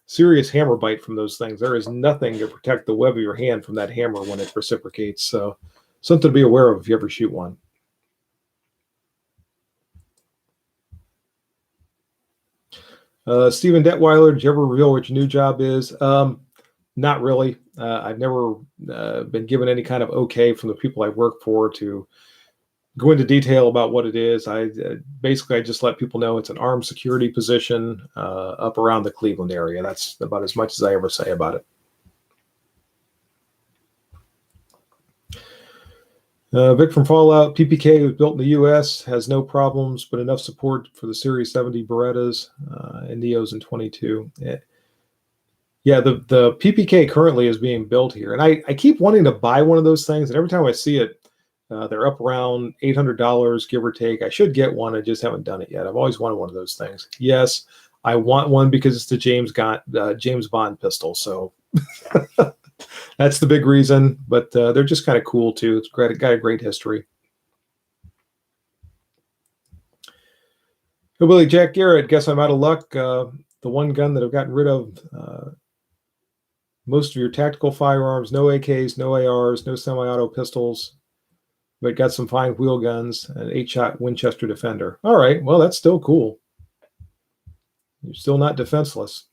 serious hammer bite from those things. There is nothing to protect the web of your hand from that hammer when it reciprocates. So something to be aware of if you ever shoot one. Stephen Detweiler, did you ever reveal what your new job is? Not really. I've never been given any kind of okay from the people I work for to go into detail about what it is. I just let people know it's an armed security position up around the Cleveland area. That's about as much as I ever say about it. Vic from Fallout, PPK was built in the U.S., has no problems, but enough support for the Series 70 Berettas and Neos in 22. Yeah, the PPK currently is being built here. And I keep wanting to buy one of those things, and every time I see it, they're up around $800, give or take. I should get one. I just haven't done it yet. I've always wanted one of those things. Yes, I want one because it's the James Bond pistol. So that's the big reason. But they're just kind of cool, too. It's got a great history. Hillbilly Jack Garrett, guess I'm out of luck. The one gun that I've gotten rid of most of your tactical firearms, no AKs, no ARs, no semi-auto pistols, but got some fine wheel guns, an 8-shot Winchester Defender. All right, well, that's still cool. You're still not defenseless.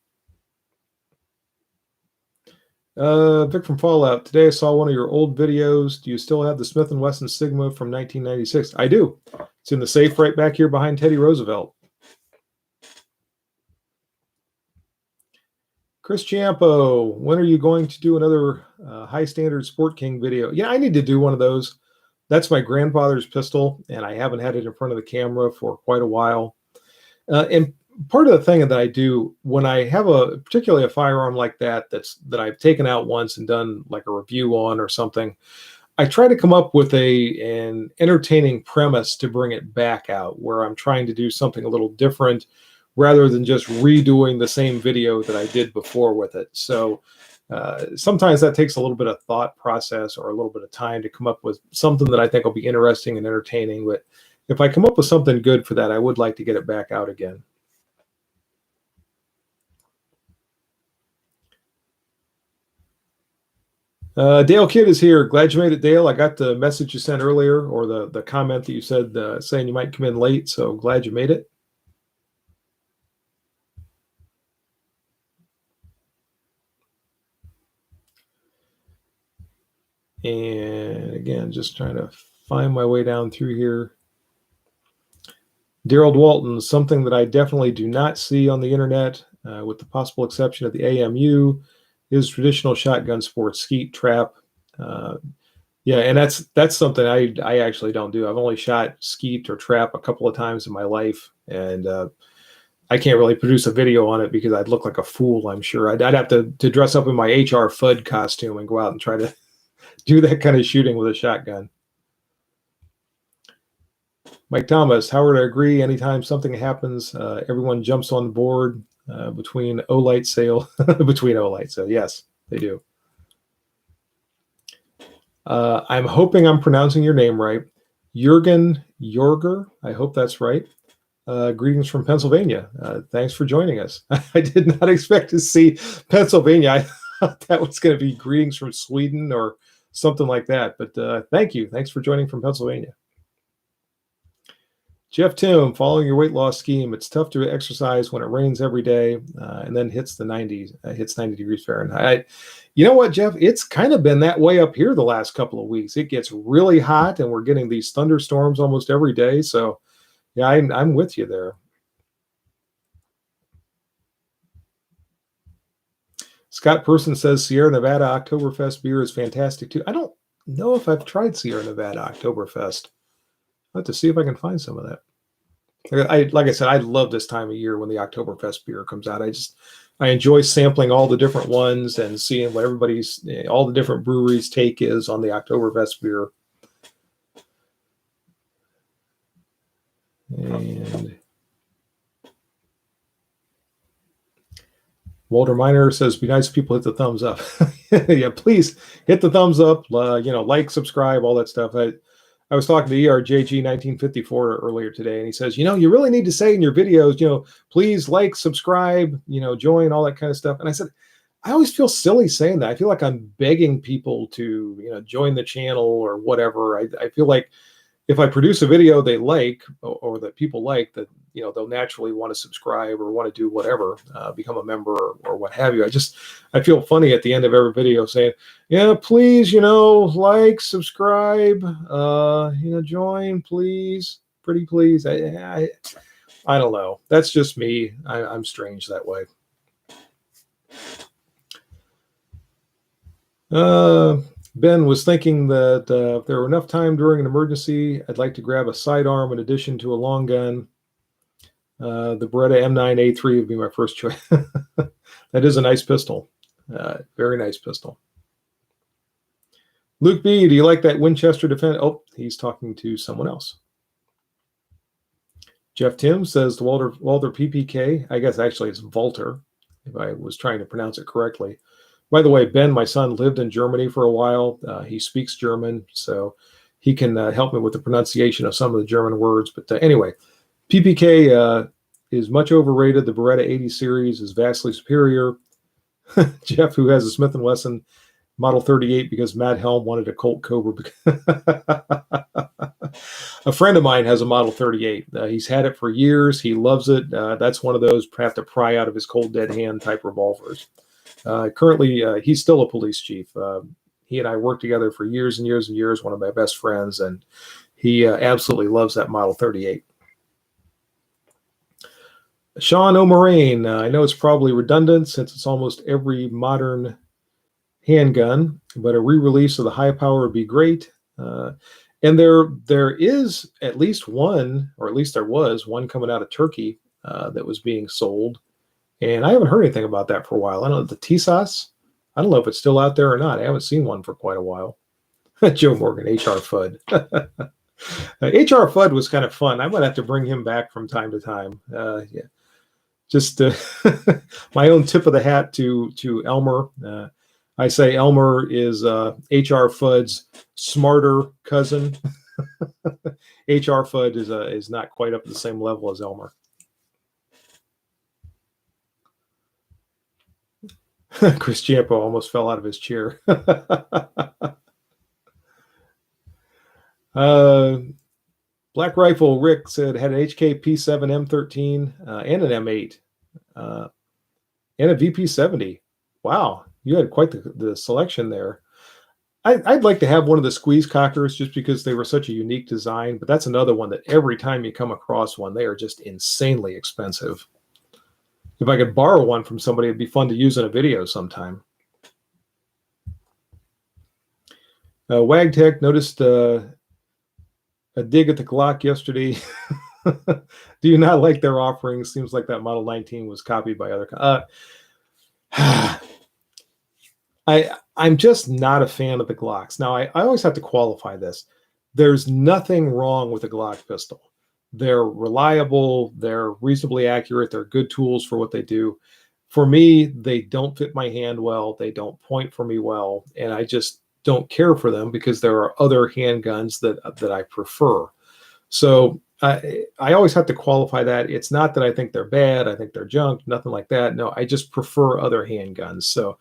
Vic from Fallout, today I saw one of your old videos. Do you still have the Smith & Wesson Sigma from 1996? I do. It's in the safe right back here behind Teddy Roosevelt. Chris Ciampo, when are you going to do another High Standard Sport King video? Yeah, I need to do one of those. That's my grandfather's pistol, and I haven't had it in front of the camera for quite a while. And part of the thing that I do when I have particularly a firearm like that that I've taken out once and done like a review on or something, I try to come up with an entertaining premise to bring it back out, where I'm trying to do something a little different rather than just redoing the same video that I did before with it. So sometimes that takes a little bit of thought process or a little bit of time to come up with something that I think will be interesting and entertaining. But if I come up with something good for that, I would like to get it back out again. Dale Kidd is here. Glad you made it, Dale. I got the message you sent earlier, or the comment that you said saying you might come in late. So glad you made it. And again, just trying to find my way down through here. Daryl Walton, something that I definitely do not see on the internet, with the possible exception of the AMU, is traditional shotgun sports, skeet, trap. Yeah, and that's something I actually don't do. I've only shot skeet or trap a couple of times in my life, and I can't really produce a video on it because I'd look like a fool, I'm sure. I'd have to dress up in my HR FUD costume and go out and try to do that kind of shooting with a shotgun. Mike Thomas, Howard, I agree. Anytime something happens, everyone jumps on the board between Olight sale. Between Olight sale, yes, they do. I'm hoping I'm pronouncing your name right. Jürgen Jorger, I hope that's right. Greetings from Pennsylvania. Thanks for joining us. I did not expect to see Pennsylvania. I thought that was going to be greetings from Sweden or something like that. But thank you. Thanks for joining from Pennsylvania. Jeff Tim, following your weight loss scheme, it's tough to exercise when it rains every day and then hits the 90s, hits 90 degrees Fahrenheit. You know what, Jeff? It's kind of been that way up here the last couple of weeks. It gets really hot and we're getting these thunderstorms almost every day. So, yeah, I'm with you there. Scott Person says Sierra Nevada Oktoberfest beer is fantastic too. I don't know if I've tried Sierra Nevada Oktoberfest. I'll have to see if I can find some of that. Like I said, I love this time of year when the Oktoberfest beer comes out. I enjoy sampling all the different ones and seeing what all the different breweries' take is on the Oktoberfest beer. And Walter Miner says, "Be nice if people hit the thumbs up." Yeah, please hit the thumbs up. Like, subscribe, all that stuff. I was talking to ERJG 1954 earlier today, and he says, you really need to say in your videos, please like, subscribe, join, all that kind of stuff. And I said, I always feel silly saying that. I feel like I'm begging people to, join the channel or whatever. I feel like if I produce a video they like or that people like, that they'll naturally want to subscribe or want to do whatever, become a member or what have you. I feel funny at the end of every video saying, yeah, please, like, subscribe, join, please, pretty please. I don't know. That's just me. I'm strange that way. Ben was thinking that if there were enough time during an emergency, I'd like to grab a sidearm in addition to a long gun. The Beretta M9A3 would be my first choice. That is a nice pistol. Very nice pistol. Luke B, do you like that Winchester Defense? Oh, he's talking to someone else. Jeff Tim says to Walter PPK. I guess actually it's Walter, if I was trying to pronounce it correctly. By the way, Ben, my son, lived in Germany for a while. He speaks German, so he can help me with the pronunciation of some of the German words. But anyway, PPK is much overrated. The Beretta 80 series is vastly superior. Jeff, who has a Smith & Wesson Model 38 because Matt Helm wanted a Colt Cobra. A friend of mine has a Model 38. He's had it for years. He loves it. That's one of those have to pry out of his cold dead hand type revolvers. Currently, he's still a police chief. He and I worked together for years and years and years, one of my best friends, and he absolutely loves that Model 38. Sean O'Moraine, I know it's probably redundant since it's almost every modern handgun, but a re-release of the high power would be great. And there is at least one, or at least there was one coming out of Turkey that was being sold. And I haven't heard anything about that for a while. I don't know, the TSAS, I don't know if it's still out there or not. I haven't seen one for quite a while. Joe Morgan, HR FUD. HR FUD was kind of fun. I might have to bring him back from time to time. Yeah. Just my own tip of the hat to Elmer. I say Elmer is HR FUD's smarter cousin. HR FUD is not quite up to the same level as Elmer. Chris Ciampo almost fell out of his chair. Black Rifle Rick said had an HK P7 M13 and an M8 and a VP70. Wow, you had quite the selection there. I'd like to have one of the squeeze cockers just because they were such a unique design, but that's another one that every time you come across one, they are just insanely expensive. If I could borrow one from somebody, it'd be fun to use in a video sometime. Wagtech noticed a dig at the Glock yesterday. Do you not like their offerings? Seems like that Model 19 was copied by other. I'm just not a fan of the Glocks. Now, I always have to qualify this. There's nothing wrong with a Glock pistol. They're reliable. They're reasonably accurate. They're good tools for what they do. For me, they don't fit my hand well. They don't point for me well. And I just don't care for them because there are other handguns that I prefer. So I always have to qualify that. It's not that I think they're bad. I think they're junk, nothing like that. No, I just prefer other handguns. So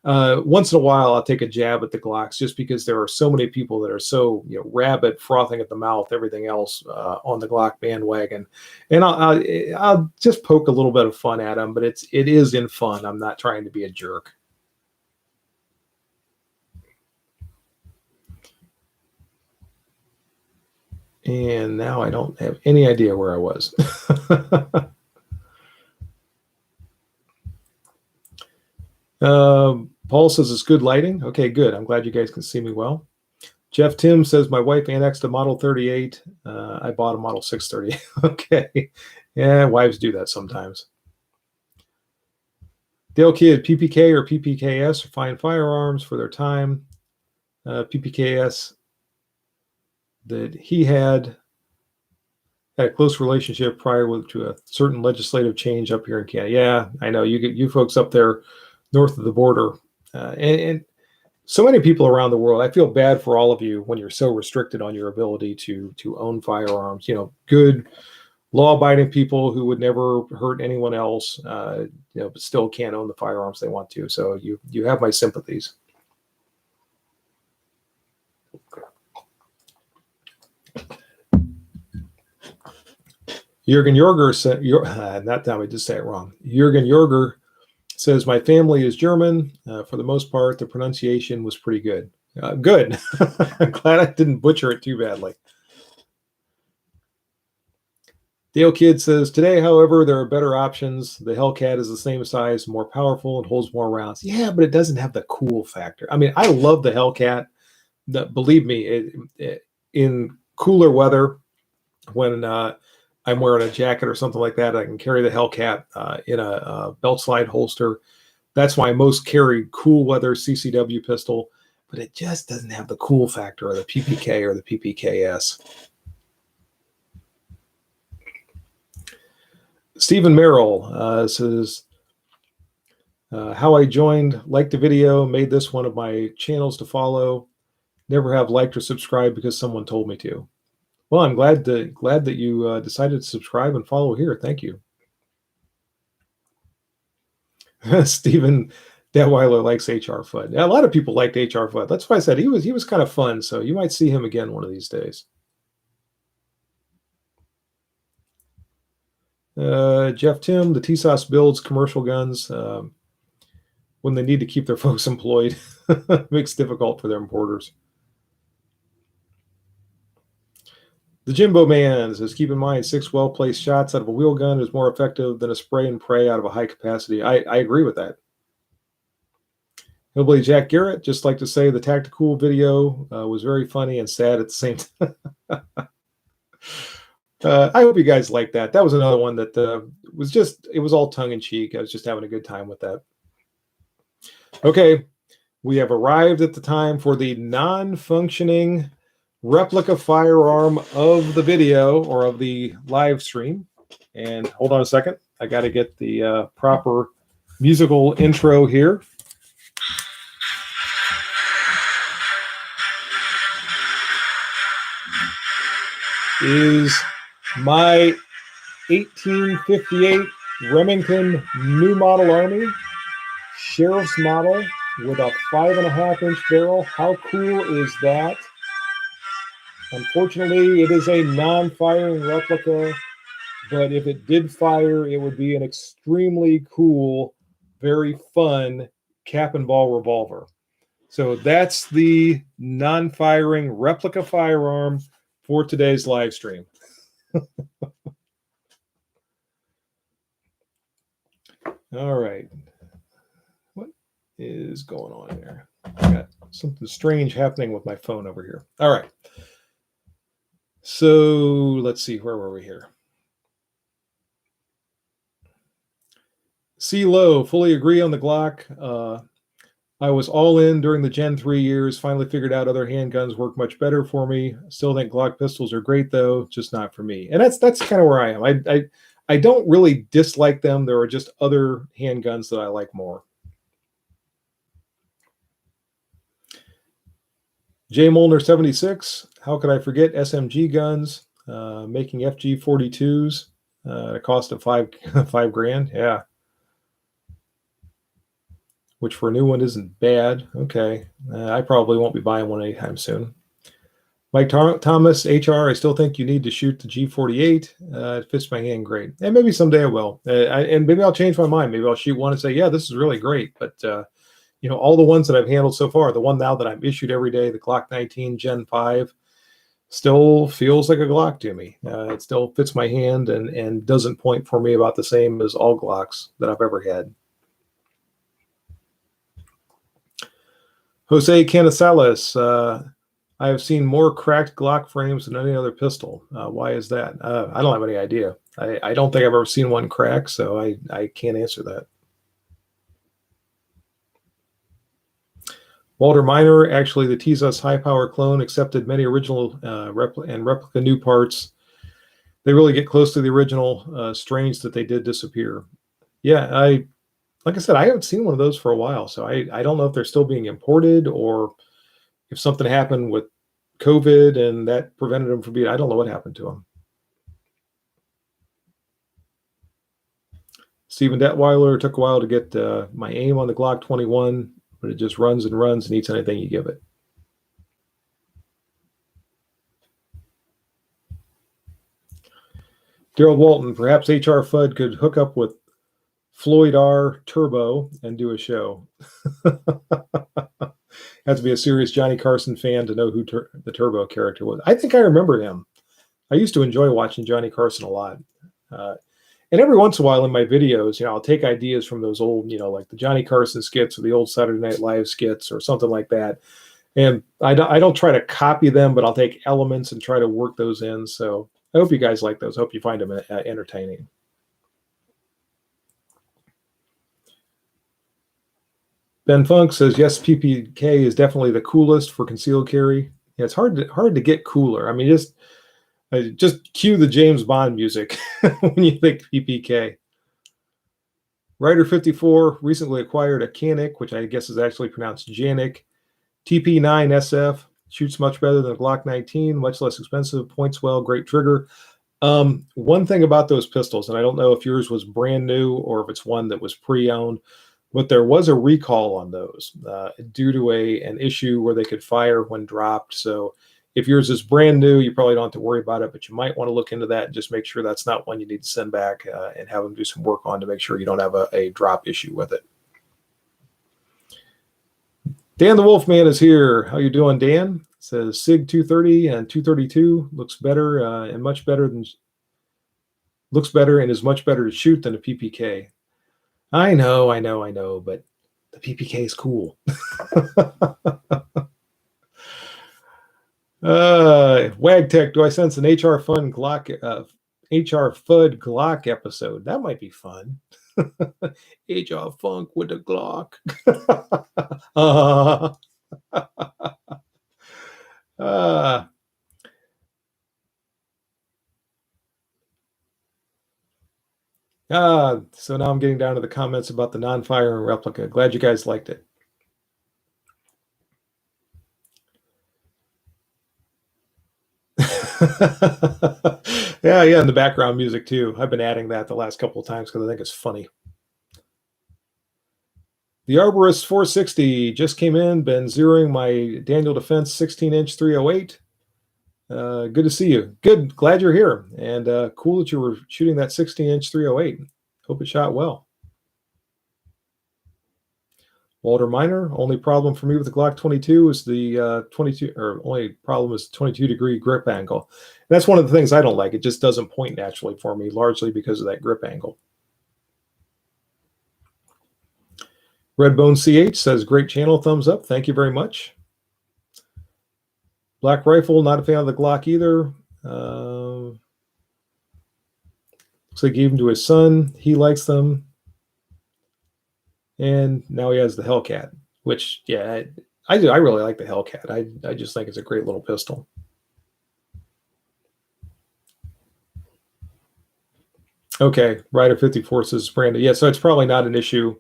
once in a while, I'll take a jab at the Glocks just because there are so many people that are so rabid, frothing at the mouth, everything else on the Glock bandwagon, and I'll just poke a little bit of fun at them. But it is in fun. I'm not trying to be a jerk. And now I don't have any idea where I was. Paul says it's good lighting. Okay, good. I'm glad you guys can see me well. Jeff Tim says my wife annexed a Model 38. I bought a Model 638. Okay. Yeah, wives do that sometimes. Dale Kidd, PPK or PPKS are fine firearms for their time. PPKS that he had a close relationship prior to a certain legislative change up here in Canada. Yeah, I know you folks up there north of the border, and so many people around the world. I feel bad for all of you when you're so restricted on your ability to own firearms. Good, law-abiding people who would never hurt anyone else, but still can't own the firearms they want to. So you have my sympathies. Jürgen Jorger said, that time I did say it wrong. Jürgen Jorger says, my family is German. For the most part, the pronunciation was pretty good. Good. I'm glad I didn't butcher it too badly. Dale Kidd says, today, however, there are better options. The Hellcat is the same size, more powerful, and holds more rounds. Yeah, but it doesn't have the cool factor. I mean, I love the Hellcat. Believe me, in cooler weather, when I'm wearing a jacket or something like that, I can carry the Hellcat in a belt slide holster. That's my most carried cool weather CCW pistol, but it just doesn't have the cool factor of the PPK or the PPKS. Stephen Merrill says, how I joined, liked the video, made this one of my channels to follow. Never have liked or subscribed because someone told me to. Well, I'm glad that you decided to subscribe and follow here. Thank you. Stephen Detweiler likes HR Fudd. Yeah, a lot of people liked HR Fudd. That's why I said he was kind of fun. So you might see him again one of these days. Jeff Tim, the TSOS builds commercial guns when they need to keep their folks employed. Makes it difficult for their importers. The Jimbo Man says, keep in mind, 6 well-placed shots out of a wheel gun is more effective than a spray and pray out of a high capacity. I agree with that. Hillbilly Jack Garrett, just like to say the Tactical video was very funny and sad at the same time. I hope you guys like that. That was another one that it was all tongue-in-cheek. I was just having a good time with that. Okay, we have arrived at the time for the non-functioning replica firearm of the video or of the live stream. And hold on a second. I got to get the proper musical intro here. Is my 1858 Remington New Model Army Sheriff's Model with a 5.5-inch barrel. How cool is that? Unfortunately, it is a non-firing replica, but if it did fire, it would be an extremely cool, very fun cap and ball revolver. So that's the non-firing replica firearm for today's live stream. All right. What is going on here? I got something strange happening with my phone over here. All right. So let's see, where were we here? C-Low, fully agree on the Glock. I was all in during the Gen 3 years, finally figured out other handguns work much better for me. Still think Glock pistols are great, though, just not for me. And that's kind of where I am. I don't really dislike them. There are just other handguns that I like more. J. Molnar 76, how could I forget SMG guns? Making FG 42s at a cost of five grand. Yeah. Which for a new one isn't bad. Okay. I probably won't be buying one anytime soon. Mike Thomas, HR, I still think you need to shoot the G48. It fits my hand great. And maybe someday I will. And maybe I'll change my mind. Maybe I'll shoot one and say, yeah, this is really great. But, all the ones that I've handled so far, the one now that I'm issued every day, the Glock 19 Gen 5, still feels like a Glock to me. It still fits my hand and doesn't point for me about the same as all Glocks that I've ever had. Jose Canizales, I have seen more cracked Glock frames than any other pistol. Why is that? I don't have any idea. I don't think I've ever seen one crack, so I can't answer that. Walter Miner, actually, the Tezos high-power clone accepted many original replica new parts. They really get close to the original strains that they did disappear. Yeah, like I said, I haven't seen one of those for a while, so I don't know if they're still being imported or if something happened with COVID and that prevented them from being. I don't know what happened to them. Stephen Detweiler, took a while to get my aim on the Glock 21, but it just runs and runs and eats anything you give it. Daryl Walton, perhaps HR FUD could hook up with Floyd R. Turbo and do a show. Have to be a serious Johnny Carson fan to know who the Turbo character was. I think I remember him. I used to enjoy watching Johnny Carson a lot. And every once in a while in my videos, I'll take ideas from those old, like the Johnny Carson skits or the old Saturday Night Live skits or something like that. And I don't try to copy them, but I'll take elements and try to work those in. So I hope you guys like those. I hope you find them entertaining. Ben Funk says, yes, PPK is definitely the coolest for concealed carry. Yeah, it's hard to get cooler. I mean, just cue the James Bond music when you think PPK. Rider 54 recently acquired a Canik, which I guess is actually pronounced Janik. TP9 SF shoots much better than a Glock 19, much less expensive, points well, great trigger. One thing about those pistols, and I don't know if yours was brand new or if it's one that was pre-owned, but there was a recall on those due to an issue where they could fire when dropped. So if yours is brand new, you probably don't have to worry about it, but you might want to look into that and just make sure that's not one you need to send back and have them do some work on to make sure you don't have a drop issue with it. Dan the Wolfman is here. How you doing, Dan? It says SIG 230 and 232 looks better and is much better to shoot than a PPK. I know, but the PPK is cool. Wagtech, do I sense an HR FUD Glock episode? That might be fun. HR Funk with a Glock. So now I'm getting down to the comments about the non-firing replica. Glad you guys liked it. Yeah, and the background music too. I've been adding that the last couple of times because I think it's funny. The Arborist 460 just came in, been zeroing my Daniel Defense 16-inch 308. Good to see you. Good, glad you're here. And cool that you were shooting that 16-inch 308. Hope it shot well. Walter Miner, only problem for me with the Glock 22 is the 22-degree grip angle. And that's one of the things I don't like. It just doesn't point naturally for me, largely because of that grip angle. Redbone CH says, great channel, thumbs up. Thank you very much. Black Rifle, not a fan of the Glock either. Looks like he gave them to his son. He likes them. And now he has the Hellcat, which, yeah, I do. I really like the Hellcat. I just think it's a great little pistol. Okay, Rider 54 says Brandon. Yeah, so it's probably not an issue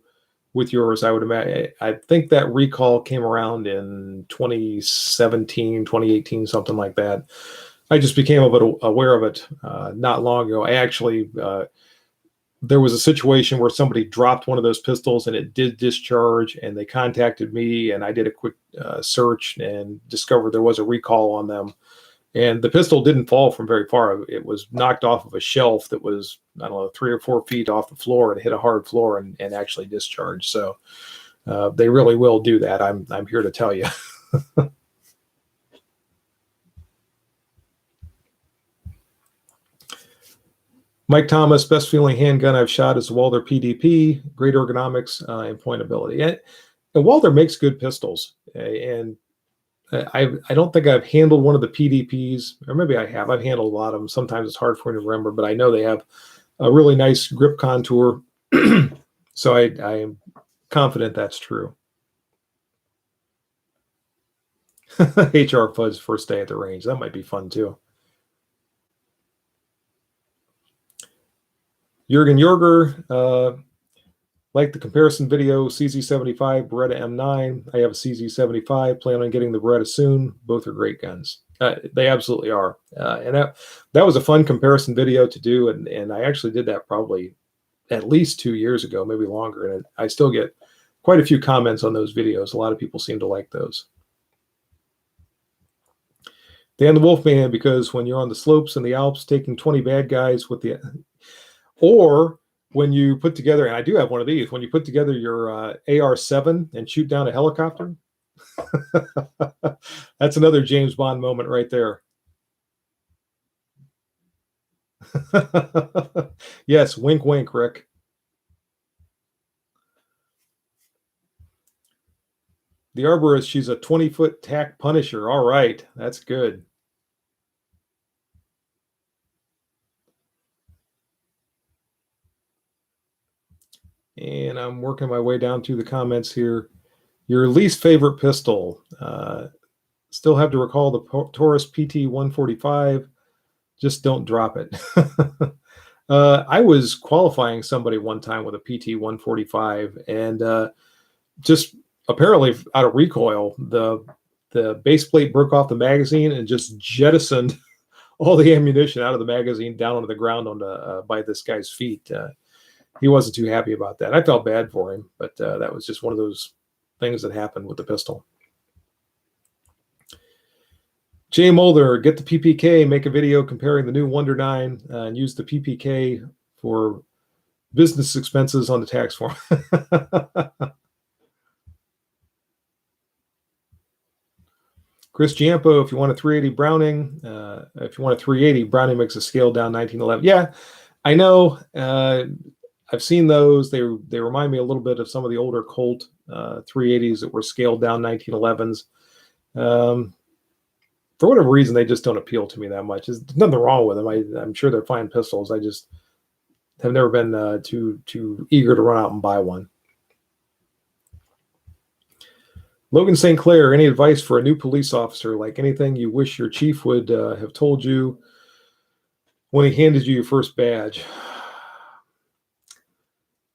with yours, I would imagine. I think that recall came around in 2017, 2018, something like that. I just became a bit aware of it not long ago. I actually, there was a situation where somebody dropped one of those pistols and it did discharge, and they contacted me, and I did a quick search and discovered there was a recall on them. And the pistol didn't fall from very far. It was knocked off of a shelf that was, I don't know, 3 or 4 feet off the floor and hit a hard floor and actually discharged. So they really will do that. I'm here to tell you. Mike Thomas, best feeling handgun I've shot is the Walther PDP. Great ergonomics and pointability. And Walther makes good pistols. And I don't think I've handled one of the PDPs, or maybe I have. I've handled a lot of them. Sometimes it's hard for me to remember, but I know they have a really nice grip contour. So I am confident that's true. HR Fud's first day at the range. That might be fun too. Jürgen Jorger, like the comparison video, CZ75, Beretta M9. I have a CZ75, plan on getting the Beretta soon. Both are great guns. They absolutely are. And that was a fun comparison video to do. And I actually did that probably at least 2 years ago, maybe longer. And I still get quite a few comments on those videos. A lot of people seem to like those. Dan the Wolfman, because when you're on the slopes in the Alps taking 20 bad guys with the, or when you put together, and I do have one of these, when you put together your AR-7 and shoot down a helicopter, that's another James Bond moment right there. Yes, wink, wink, Rick. The Arborist, she's a 20-foot tack Punisher. All right, that's good. And I'm working my way down through the comments here. Your least favorite pistol. Still have to recall the Taurus PT 145. Just don't drop it. I was qualifying somebody one time with a PT 145, and just apparently out of recoil, the base plate broke off the magazine and just jettisoned all the ammunition out of the magazine down onto the ground by this guy's feet. He wasn't too happy about that. I felt bad for him, but that was just one of those things that happened with the pistol. Jay Mulder, get the PPK, make a video comparing the new Wonder 9, and use the PPK for business expenses on the tax form. Chris Giampo, if you want a 380 Browning, if you want a 380, Browning makes a scaled down 1911. Yeah, I know. I've seen those. They remind me a little bit of some of the older Colt 380s that were scaled down 1911s. For whatever reason, they just don't appeal to me that much. There's nothing wrong with them. I'm sure they're fine pistols. I just have never been too eager to run out and buy one. Logan St. Clair, any advice for a new police officer? Like anything you wish your chief would have told you when he handed you your first badge?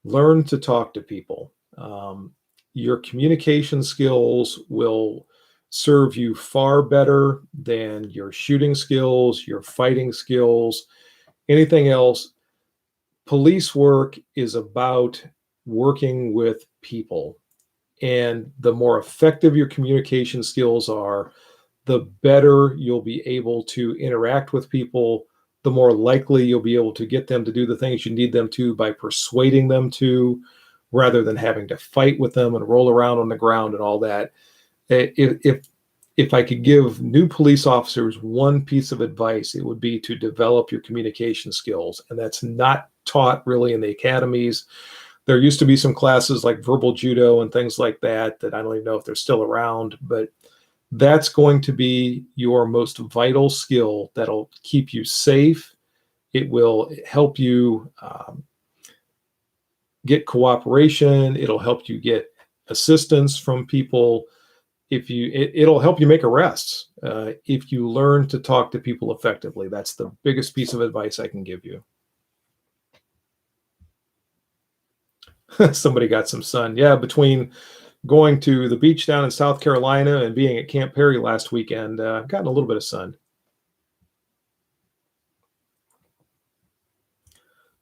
Learn to talk to people. Your communication skills will serve you far better than your shooting skills, your fighting skills, anything else. Police work is about working with people. And the more effective your communication skills are, the better you'll be able to interact with people, the more likely you'll be able to get them to do the things you need them to by persuading them to, rather than having to fight with them and roll around on the ground and all that. If I could give new police officers one piece of advice, it would be to develop your communication skills. And that's not taught really in the academies. There used to be some classes like verbal judo and things like that I don't even know if they're still around, but that's going to be your most vital skill that'll keep you safe. It will help you get cooperation. It'll help you get assistance from people. It'll help you make arrests if you learn to talk to people effectively. That's the biggest piece of advice I can give you. Somebody got some sun. Yeah, between going to the beach down in South Carolina and being at Camp Perry last weekend, I've gotten a little bit of sun.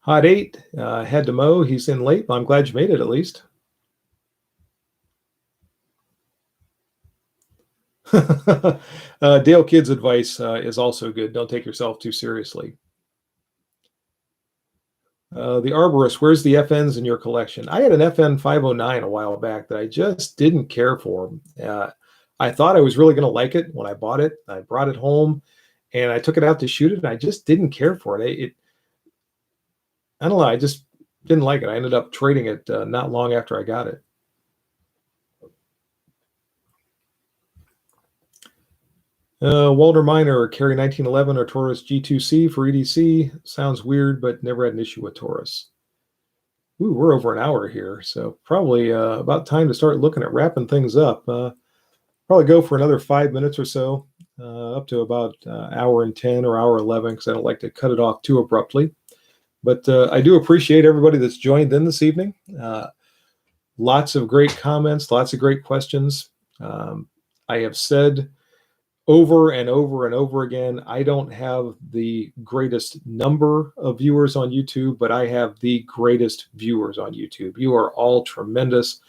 Hot 8, had to mow. He's in late, but I'm glad you made it at least. Dale Kidd's advice is also good. Don't take yourself too seriously. The Arborist, where's the FNs in your collection? I had an FN 509 a while back that I just didn't care for. I thought I was really going to like it when I bought it. I brought it home and I took it out to shoot it, and I just didn't care for it. I don't know. I just didn't like it. I ended up trading it not long after I got it. Walter Miner, carry 1911 or Taurus G2C for EDC. Sounds weird, but never had an issue with Taurus. Ooh, we're over an hour here, so probably about time to start looking at wrapping things up. Probably go for another 5 minutes or so, up to about hour and 10 or hour 11, because I don't like to cut it off too abruptly. But I do appreciate everybody that's joined in this evening. Lots of great comments, lots of great questions. I have said over and over and over again, I don't have the greatest number of viewers on YouTube, but I have the greatest viewers on YouTube. You are all tremendous.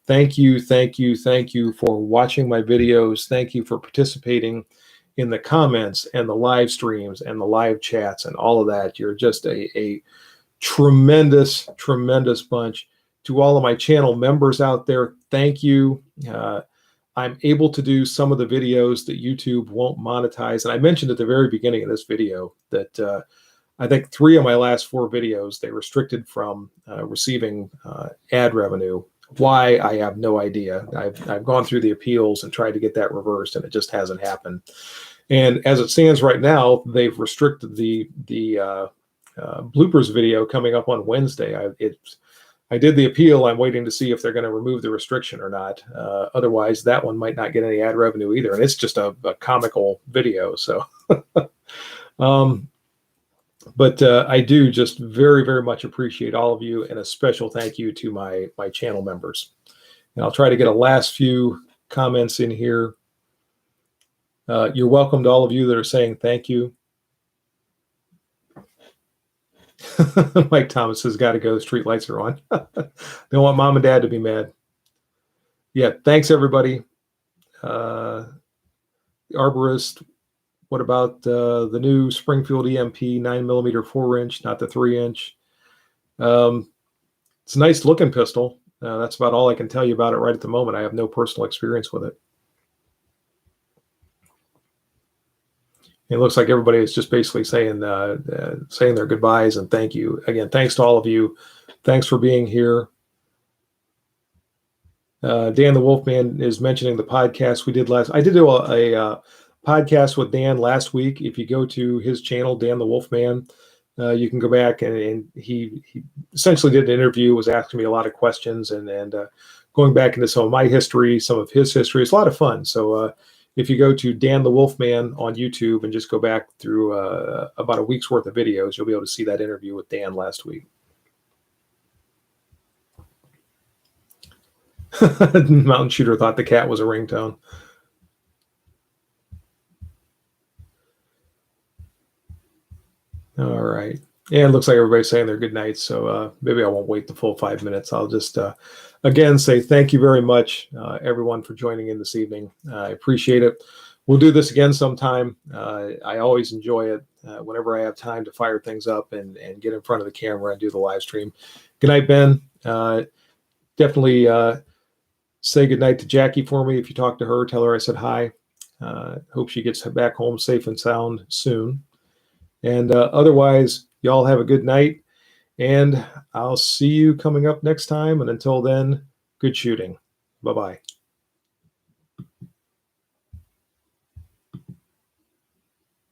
Thank you, thank you, thank you for watching my videos. Thank you for participating in the comments and the live streams and the live chats and all of that. You're just a tremendous, tremendous bunch. To all of my channel members out there, thank you. I'm able to do some of the videos that YouTube won't monetize. And I mentioned at the very beginning of this video that I think 3 of my last 4 videos, they restricted from receiving ad revenue. Why, I have no idea. I've gone through the appeals and tried to get that reversed, and it just hasn't happened. And as it stands right now, they've restricted the bloopers video coming up on Wednesday. I did the appeal. I'm waiting to see if they're going to remove the restriction or not. Otherwise, that one might not get any ad revenue either. And it's just a comical video. So, but I do just very, very much appreciate all of you, and a special thank you to my channel members. And I'll try to get a last few comments in here. You're welcome to all of you that are saying thank you. Mike Thomas has got to go. Street lights are on. Don't want mom and dad to be mad. Yeah, thanks everybody. Arborist, what about the new Springfield EMP 9mm 4-inch, not the 3-inch? It's a nice looking pistol. That's about all I can tell you about it right at the moment. I have no personal experience with it. It looks like everybody is just basically saying their goodbyes and thank you. Again, thanks to all of you. Thanks for being here. Dan the Wolfman is mentioning the podcast we did last. I did do a podcast with Dan last week. If you go to his channel, Dan the Wolfman, you can go back and he essentially did an interview, was asking me a lot of questions and going back into some of my history, some of his history. It's a lot of fun. So if you go to Dan the Wolfman on YouTube and just go back through about a week's worth of videos, you'll be able to see that interview with Dan last week. Mountain Shooter thought the cat was a ringtone. All right. Yeah, it looks like everybody's saying their good nights, so maybe I won't wait the full 5 minutes. I'll just, again, say thank you very much, everyone, for joining in this evening. I appreciate it. We'll do this again sometime. I always enjoy it whenever I have time to fire things up and get in front of the camera and do the live stream. Good night, Ben. Definitely say good night to Jackie for me. If you talk to her, tell her I said hi. Hope she gets back home safe and sound soon. And otherwise, y'all have a good night, and I'll see you coming up next time. And until then, good shooting. Bye-bye.